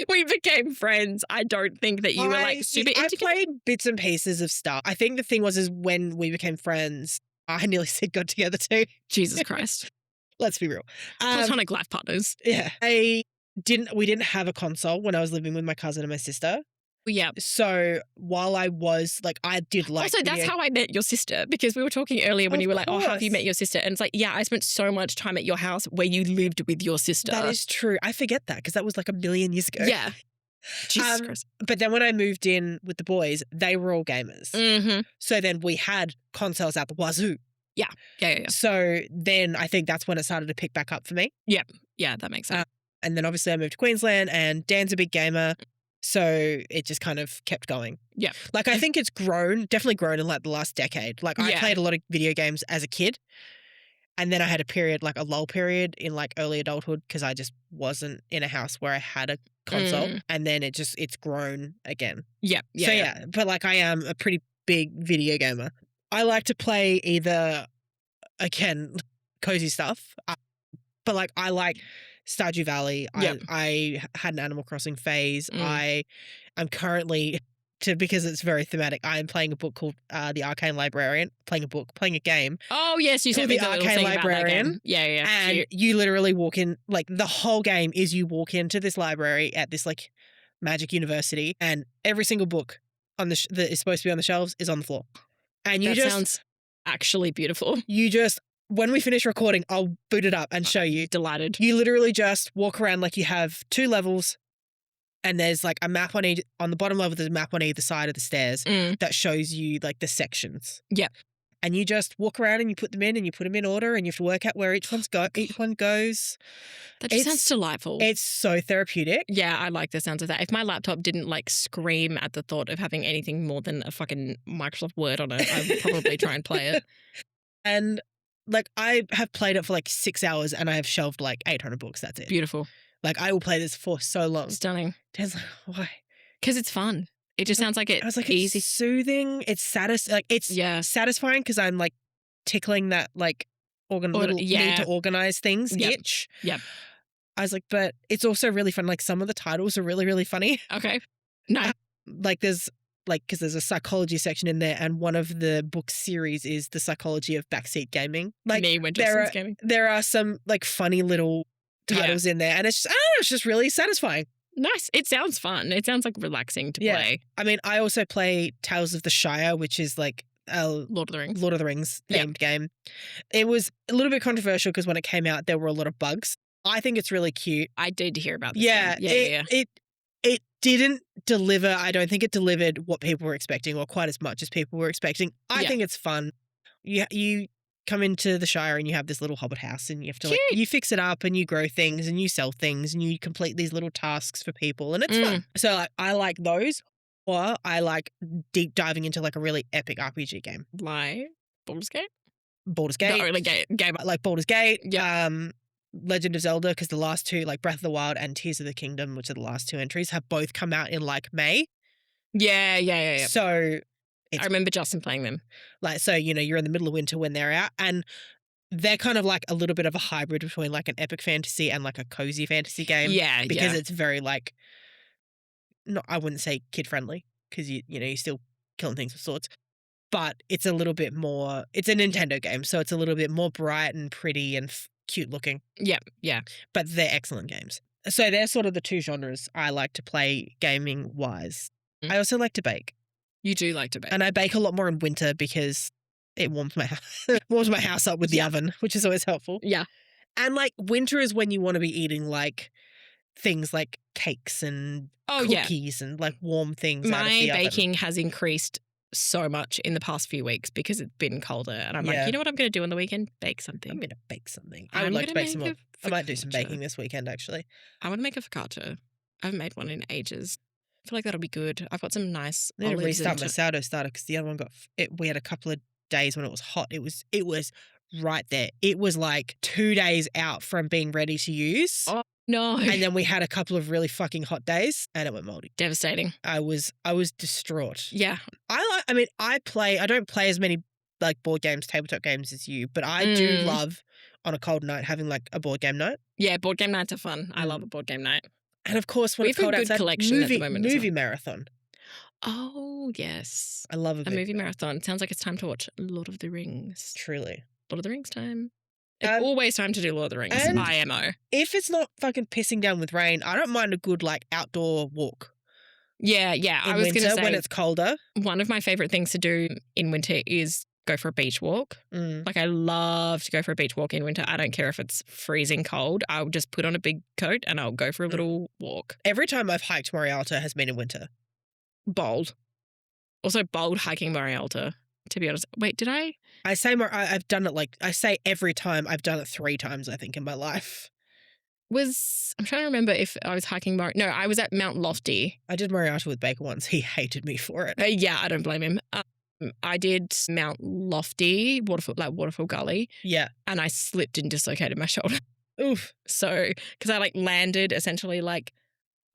Speaker 2: we became friends, I don't think that you were like super into
Speaker 1: I played bits and pieces of stuff. I think the thing is when we became friends, I nearly said got together too.
Speaker 2: Jesus Christ.
Speaker 1: Let's be real.
Speaker 2: Platonic life partners.
Speaker 1: Yeah. We didn't have a console when I was living with my cousin and my sister.
Speaker 2: Yeah.
Speaker 1: So while I was like, I did like.
Speaker 2: Also, that's how I met your sister, because we were talking earlier when you were like, oh, how have you met your sister? And it's like, yeah, I spent so much time at your house where you lived with your sister.
Speaker 1: That is true. I forget that because that was like a million years ago.
Speaker 2: Yeah. Jesus Christ.
Speaker 1: But then when I moved in with the boys, they were all gamers.
Speaker 2: Mm-hmm.
Speaker 1: So then we had consoles out the wazoo.
Speaker 2: Yeah.
Speaker 1: So then I think that's when it started to pick back up for me.
Speaker 2: Yeah. Yeah, that makes sense.
Speaker 1: And then obviously I moved to Queensland and Dan's a big gamer. So it just kind of kept going.
Speaker 2: Yeah.
Speaker 1: Like I think it's definitely grown in like the last decade. Like I played a lot of video games as a kid. And then I had a period, like a lull period in like early adulthood because I just wasn't in a house where I had a console. And then it's grown again.
Speaker 2: Yeah.
Speaker 1: So yeah, but like I am a pretty big video gamer. I like to play either, again, cozy stuff, but like I like Stardew Valley. I had an Animal Crossing phase. I am currently, because it's very thematic, I am playing a book called The Arcane Librarian. Playing a game.
Speaker 2: Oh, yes, you said
Speaker 1: The Arcane Librarian.
Speaker 2: Yeah.
Speaker 1: And you literally walk in, like the whole game is you walk into this library at this like magic university and every single book on that is supposed to be on the shelves is on the floor. And
Speaker 2: that sounds actually beautiful.
Speaker 1: When we finish recording, I'll boot it up and show you.
Speaker 2: Delighted.
Speaker 1: You literally just walk around like you have 2 levels and there's like a map on the bottom level, there's a map on either side of the stairs that shows you like the sections.
Speaker 2: Yeah.
Speaker 1: And you just walk around and you put them in and you put them in order and you have to work out where each one goes.
Speaker 2: That just sounds delightful.
Speaker 1: It's so therapeutic.
Speaker 2: Yeah, I like the sounds of that. If my laptop didn't like scream at the thought of having anything more than a fucking Microsoft Word on it, I would probably try and play it.
Speaker 1: And like I have played it for like 6 hours and I have shelved like 800 books. That's it.
Speaker 2: Beautiful.
Speaker 1: Like I will play this for so long.
Speaker 2: Stunning.
Speaker 1: Dan's like, why?
Speaker 2: Because it's fun. It just sounds like it's easy.
Speaker 1: It's soothing. It's satisfying because I'm like tickling that like need to organize things itch.
Speaker 2: Yep.
Speaker 1: I was like, but it's also really fun. Like some of the titles are really, really funny.
Speaker 2: Okay. Nice.
Speaker 1: Because there's a psychology section in there, and one of the book series is the psychology of backseat gaming. Like
Speaker 2: me when Justin's gaming.
Speaker 1: There are some like funny little titles in there, and it's just, it's just really satisfying.
Speaker 2: Nice. It sounds fun. It sounds like relaxing to play.
Speaker 1: I mean, I also play Tales of the Shire, which is like a
Speaker 2: Lord of the Rings
Speaker 1: themed game. It was a little bit controversial because when it came out, there were a lot of bugs. I think it's really cute.
Speaker 2: I did hear about this.
Speaker 1: It didn't deliver. I don't think it delivered what people were expecting or quite as much as people were expecting. I think it's fun. You come into the Shire and you have this little hobbit house and you have to you fix it up and you grow things and you sell things and you complete these little tasks for people and it's fun. So I like those, or I like deep diving into like a really epic RPG game.
Speaker 2: Like Baldur's Gate?
Speaker 1: Baldur's Gate.
Speaker 2: The only game.
Speaker 1: Like Baldur's Gate.
Speaker 2: Yeah.
Speaker 1: Legend of Zelda, because the last two, like Breath of the Wild and Tears of the Kingdom, which are the last 2 entries, have both come out in like May.
Speaker 2: Yeah.
Speaker 1: So
Speaker 2: I remember Justin playing them.
Speaker 1: Like, so, you're in the middle of winter when they're out, and they're kind of like a little bit of a hybrid between like an epic fantasy and like a cozy fantasy game.
Speaker 2: Yeah.
Speaker 1: Because it's very like, I wouldn't say kid friendly, because you're still killing things with swords. But it's a little bit more, it's a Nintendo game, so it's a little bit more bright and pretty and cute looking.
Speaker 2: Yeah.
Speaker 1: But they're excellent games. So they're sort of the 2 genres I like to play gaming wise. I also like to bake.
Speaker 2: You do like to bake.
Speaker 1: And I bake a lot more in winter because it warms my house up with the oven, which is always helpful.
Speaker 2: Yeah.
Speaker 1: And like winter is when you want to be eating like things like cakes and cookies and like warm things out of the oven. My
Speaker 2: baking has increased so much in the past few weeks because it's been colder, and I'm like, you know what I'm going to do on the weekend? Bake something.
Speaker 1: I'm going to bake something. I would like to bake some more. I might do some baking this weekend, actually.
Speaker 2: I want to make a focaccia. I haven't made one in ages. I feel like that'll be good. I've got some nice
Speaker 1: I need to
Speaker 2: olives
Speaker 1: restart my sourdough starter because the other one we had a couple of days when it was hot. It was right there. It was like 2 days out from being ready to use.
Speaker 2: Oh, no.
Speaker 1: And then we had a couple of really fucking hot days and it went moldy.
Speaker 2: Devastating.
Speaker 1: I was distraught.
Speaker 2: Yeah.
Speaker 1: I don't play as many like board games, tabletop games as you, but I do love on a cold night having like a board game night.
Speaker 2: Yeah, board game nights are fun. I love a board game night.
Speaker 1: And of course, when
Speaker 2: We
Speaker 1: it's
Speaker 2: have a
Speaker 1: cold
Speaker 2: good
Speaker 1: outside,
Speaker 2: collection at the moment as
Speaker 1: movie
Speaker 2: well.
Speaker 1: marathon.
Speaker 2: Oh, yes.
Speaker 1: I love
Speaker 2: A movie marathon. Sounds like it's time to watch Lord of the Rings.
Speaker 1: Truly.
Speaker 2: Lord of the Rings time. It's always time to do Lord of the Rings. IMO.
Speaker 1: If it's not fucking pissing down with rain, I don't mind a good like outdoor walk.
Speaker 2: Yeah. I was going to say
Speaker 1: when it's colder.
Speaker 2: One of my favorite things to do in winter is go for a beach walk. Like I love to go for a beach walk in winter. I don't care if it's freezing cold. I'll just put on a big coat and I'll go for a little walk.
Speaker 1: Every time I've hiked Morialta has been in winter.
Speaker 2: Bold. Also bold hiking Morialta, to be honest. Wait, did I?
Speaker 1: I say I've done it I say every time. I've done it 3 times, I think, in my life.
Speaker 2: I'm trying to remember if I was hiking No, I was at Mount Lofty.
Speaker 1: I did Morialta with Baker once. He hated me for it.
Speaker 2: Yeah, I don't blame him. I did Mount Lofty, Waterfall Gully.
Speaker 1: Yeah.
Speaker 2: And I slipped and dislocated my shoulder.
Speaker 1: Oof.
Speaker 2: So, because I landed essentially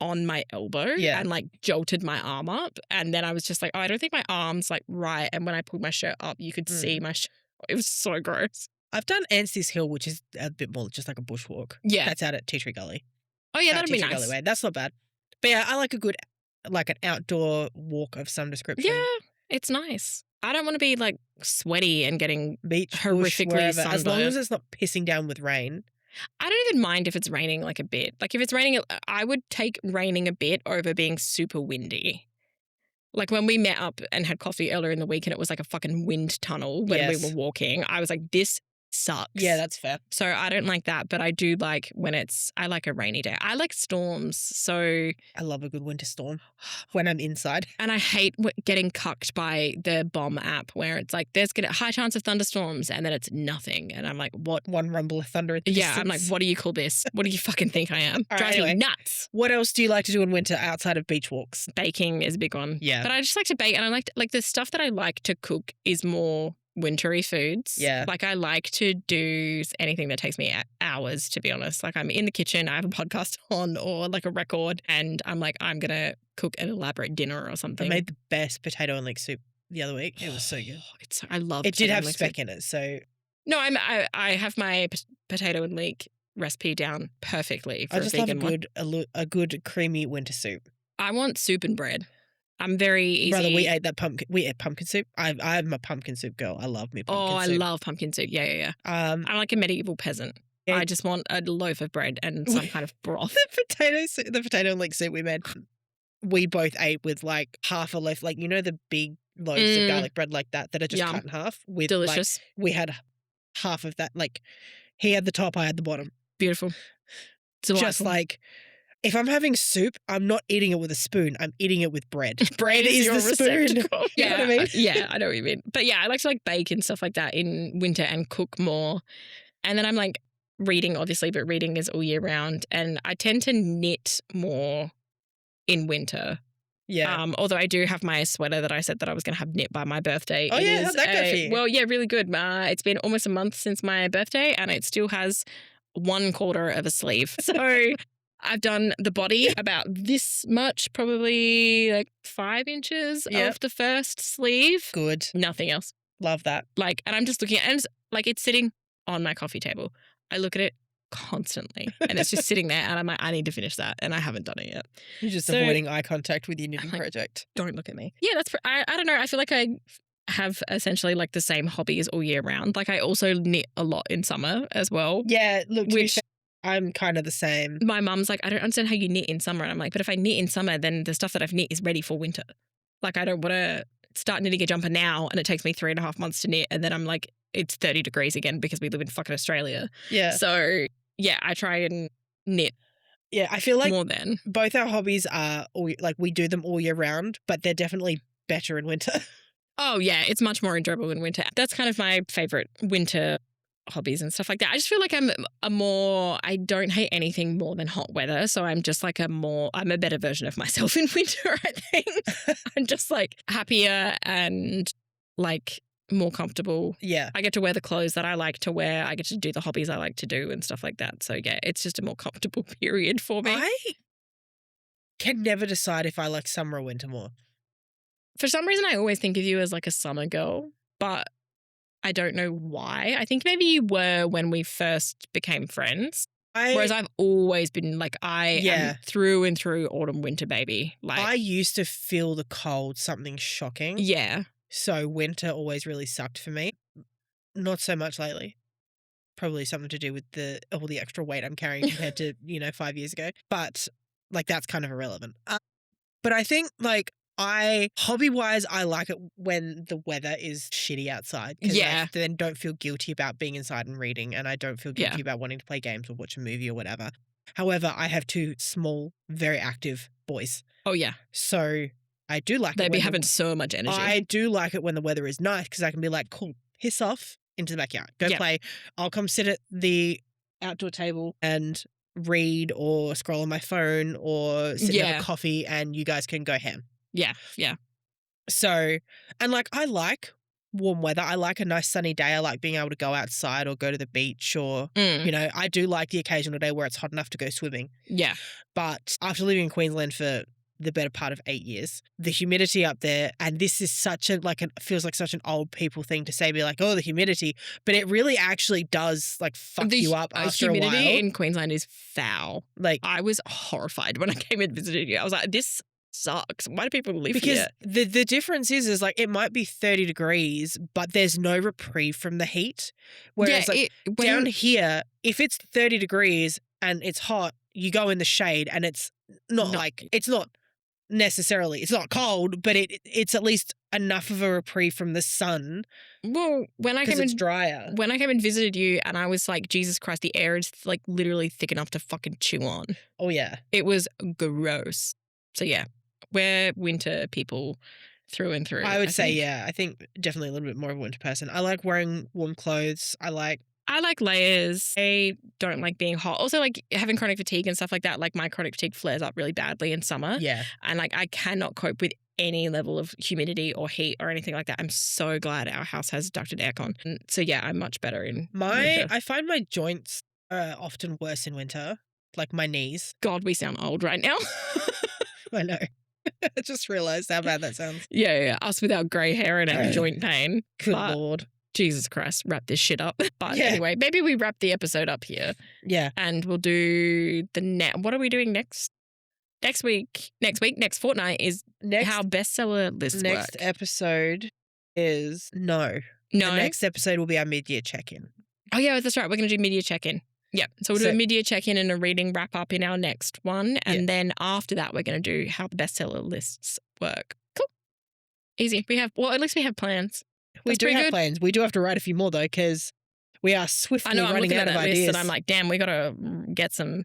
Speaker 2: on my elbow and jolted my arm up. And then I was just like, oh, I don't think my arm's right. And when I pulled my shirt up, you could see my shirt. It was so gross.
Speaker 1: I've done Anstey's Hill, which is a bit more just like a bushwalk.
Speaker 2: Yeah.
Speaker 1: That's out at Tea Tree Gully.
Speaker 2: Oh, yeah, that'd be nice.
Speaker 1: Gully Way. That's not bad. But yeah, I like a good, an outdoor walk of some description.
Speaker 2: Yeah, it's nice. I don't want to be sweaty and getting
Speaker 1: beach,
Speaker 2: horrifically sunburned.
Speaker 1: As long as it's not pissing down with rain.
Speaker 2: I don't even mind if it's raining a bit. If it's raining, I would take raining a bit over being super windy. When we met up and had coffee earlier in the week and it was like a fucking wind tunnel when we were walking, I was like, this sucks.
Speaker 1: Yeah, that's fair.
Speaker 2: So I don't like that, but I do like I like a rainy day. I like storms, so...
Speaker 1: I love a good winter storm when I'm inside.
Speaker 2: And I hate getting cucked by the bomb app where it's like, there's a high chance of thunderstorms and then it's nothing. And I'm like, what?
Speaker 1: One rumble of thunder at the distance.
Speaker 2: I'm like, what do you call this? What do you fucking think I am? Drives me nuts.
Speaker 1: What else do you like to do in winter outside of beach walks?
Speaker 2: Baking is a big one.
Speaker 1: Yeah.
Speaker 2: But I just like to bake and I like the stuff that I like to cook is more wintry foods.
Speaker 1: Yeah.
Speaker 2: I like to do anything that takes me hours, to be honest. I'm in the kitchen, I have a podcast on or a record and I'm like, I'm going to cook an elaborate dinner or something.
Speaker 1: I made the best potato and leek soup the other week. It was so good.
Speaker 2: I love
Speaker 1: it. Did have speck in it, so...
Speaker 2: No, I have my potato and leek recipe down perfectly for
Speaker 1: I just
Speaker 2: a vegan
Speaker 1: love a good creamy winter soup.
Speaker 2: I want soup and bread. I'm very easy.
Speaker 1: Brother, we ate pumpkin soup. I'm a pumpkin soup girl. I love me pumpkin soup.
Speaker 2: I love pumpkin soup. Yeah. I'm like a medieval peasant. Yeah. I just want a loaf of bread and some kind of broth.
Speaker 1: The potato and leek soup we made, we both ate with half a loaf, the big loaves of garlic bread that are just cut in half. With
Speaker 2: delicious.
Speaker 1: We had half of that. He had the top, I had the bottom.
Speaker 2: Beautiful.
Speaker 1: Just if I'm having soup, I'm not eating it with a spoon. I'm eating it with bread.
Speaker 2: Bread is
Speaker 1: the spoon.
Speaker 2: You
Speaker 1: know what I mean?
Speaker 2: Yeah, I know what you mean. But yeah, I like to bake and stuff like that in winter and cook more. And then I'm reading, obviously, but reading is all year round. And I tend to knit more in winter.
Speaker 1: Yeah.
Speaker 2: Although I do have my sweater that I said that I was going to have knit by my birthday.
Speaker 1: Oh, yeah. How'd that go for you?
Speaker 2: Well, yeah, really good. It's been almost a month since my birthday and it still has 1/4 of a sleeve. So I've done the body about this much, probably 5 inches of the first sleeve.
Speaker 1: Good.
Speaker 2: Nothing else.
Speaker 1: Love that.
Speaker 2: And I'm just looking at it and it's sitting on my coffee table. I look at it constantly and it's just sitting there and I'm like, I need to finish that and I haven't done it yet.
Speaker 1: You're just avoiding eye contact with your knitting project.
Speaker 2: Don't look at me. Yeah, I don't know. I feel like I have essentially the same hobbies all year round. I also knit a lot in summer as well.
Speaker 1: Yeah, look, I'm kind of the same.
Speaker 2: My mum's like, I don't understand how you knit in summer. And I'm like, but if I knit in summer, then the stuff that I've knit is ready for winter. I don't want to start knitting a jumper now and it takes me 3.5 months to knit. And then I'm like, it's 30 degrees again because we live in fucking Australia.
Speaker 1: Yeah.
Speaker 2: So yeah, I try and knit.
Speaker 1: Yeah, I feel like
Speaker 2: more than
Speaker 1: both our hobbies are we do them all year round, but they're definitely better in winter.
Speaker 2: Oh yeah, it's much more enjoyable in winter. That's kind of my favorite winter hobbies and stuff like that. I just feel like I don't hate anything more than hot weather. So I'm just I'm a better version of myself in winter, I think. I'm just happier and more comfortable.
Speaker 1: Yeah.
Speaker 2: I get to wear the clothes that I like to wear. I get to do the hobbies I like to do and stuff like that. So yeah, it's just a more comfortable period for me.
Speaker 1: I can never decide if I like summer or winter more.
Speaker 2: For some reason, I always think of you as like a summer girl, but I don't know why. I think maybe you were when we first became friends. Whereas I've always been like, I am through and through autumn, winter baby. Like,
Speaker 1: I used to feel the cold something shocking.
Speaker 2: Yeah.
Speaker 1: So winter always really sucked for me. Not so much lately. Probably something to do with all the extra weight I'm carrying compared to, 5 years ago. But like that's kind of irrelevant. But I think like hobby-wise, I like it when the weather is shitty outside.
Speaker 2: Yeah.
Speaker 1: I then don't feel guilty about being inside and reading, and I don't feel guilty about wanting to play games or watch a movie or whatever. However, I have 2 small, very active boys.
Speaker 2: Oh, yeah.
Speaker 1: So I do like
Speaker 2: They'd be having so much energy.
Speaker 1: I do like it when the weather is nice because I can be like, cool, piss off into the backyard. Go play. I'll come sit at the outdoor table and read or scroll on my phone or sit and have a coffee and you guys can go ham.
Speaker 2: Yeah, yeah.
Speaker 1: So, and like I like warm weather. I like a nice sunny day. I like being able to go outside or go to the beach or, I do like the occasional day where it's hot enough to go swimming.
Speaker 2: Yeah.
Speaker 1: But after living in Queensland for the better part of 8 years, the humidity up there, and this is feels like such an old people thing to say, be like, oh, the humidity, but it really actually does like fuck you up after a while.
Speaker 2: Humidity in Queensland is foul.
Speaker 1: Like
Speaker 2: I was horrified when I came and visited you. I was like, this sucks. Why do people live here?
Speaker 1: Because the difference is like it might be 30 degrees, but there's no reprieve from the heat. Whereas down here, if it's 30 degrees and it's hot, you go in the shade and it's not necessarily, it's not cold, but it's at least enough of a reprieve from the sun.
Speaker 2: Well,
Speaker 1: it's drier.
Speaker 2: When I came and visited you and I was like, Jesus Christ, the air is like literally thick enough to fucking chew on.
Speaker 1: Oh, yeah.
Speaker 2: It was gross. So, yeah, we're winter people through and through.
Speaker 1: I would say, yeah. I think definitely a little bit more of a winter person. I like wearing warm clothes. I like
Speaker 2: layers. I don't like being hot. Also, like having chronic fatigue and stuff like that. Like my chronic fatigue flares up really badly in summer.
Speaker 1: Yeah.
Speaker 2: And like I cannot cope with any level of humidity or heat or anything like that. I'm so glad our house has ducted aircon. So yeah, I'm much better in winter.
Speaker 1: I find my joints are often worse in winter, like my knees.
Speaker 2: God, we sound old right now.
Speaker 1: I know. I just realised how bad that sounds.
Speaker 2: Yeah. Us with our grey hair and our joint pain.
Speaker 1: Good Lord.
Speaker 2: Jesus Christ, wrap this shit up. But anyway, maybe we wrap the episode up here.
Speaker 1: Yeah.
Speaker 2: And we'll do what are we doing next? Next fortnight is how bestseller lists work.
Speaker 1: Next episode is no. The next episode will be our mid-year check-in.
Speaker 2: Oh, yeah, that's right. We're going to do mid-year check-in. Yeah. So we'll do a mid-year check-in and a reading wrap-up in our next one. And then after that, we're going to do how the bestseller lists work. Cool. Easy. At least we have plans.
Speaker 1: We do have plans. We do have to write a few more, though, because we are swiftly running out of ideas.
Speaker 2: And I'm like, damn, we got to get some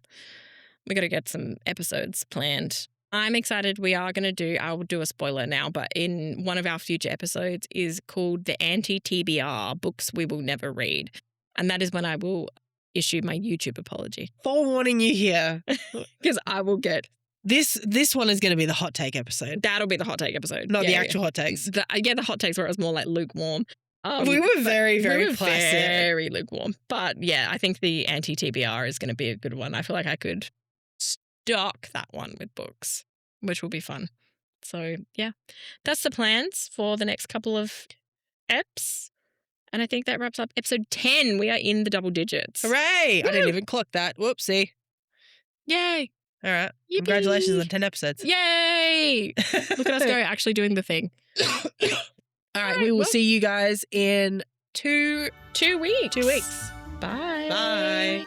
Speaker 2: episodes planned. I'm excited. I'll do a spoiler now, but in one of our future episodes is called The Anti-TBR, Books We Will Never Read. And that is when I will issue my YouTube apology.
Speaker 1: Forewarning you here.
Speaker 2: Because I will get...
Speaker 1: This one is going to be the hot take episode.
Speaker 2: That'll be the hot take episode.
Speaker 1: Not the actual hot takes.
Speaker 2: The hot takes where it was more like lukewarm.
Speaker 1: We were very, very placid.
Speaker 2: Very lukewarm. But yeah, I think the anti-TBR is going to be a good one. I feel like I could stock that one with books, which will be fun. So yeah, that's the plans for the next couple of eps. And I think that wraps up episode 10. We are in the double digits.
Speaker 1: Hooray!
Speaker 2: Woo!
Speaker 1: I didn't even clock that. Whoopsie.
Speaker 2: Yay.
Speaker 1: All right.
Speaker 2: Yippee.
Speaker 1: Congratulations on 10 episodes.
Speaker 2: Yay! Look at us go, actually doing the thing.
Speaker 1: All right. We will see you guys in 2
Speaker 2: weeks.
Speaker 1: 2 weeks.
Speaker 2: Bye.
Speaker 1: Bye.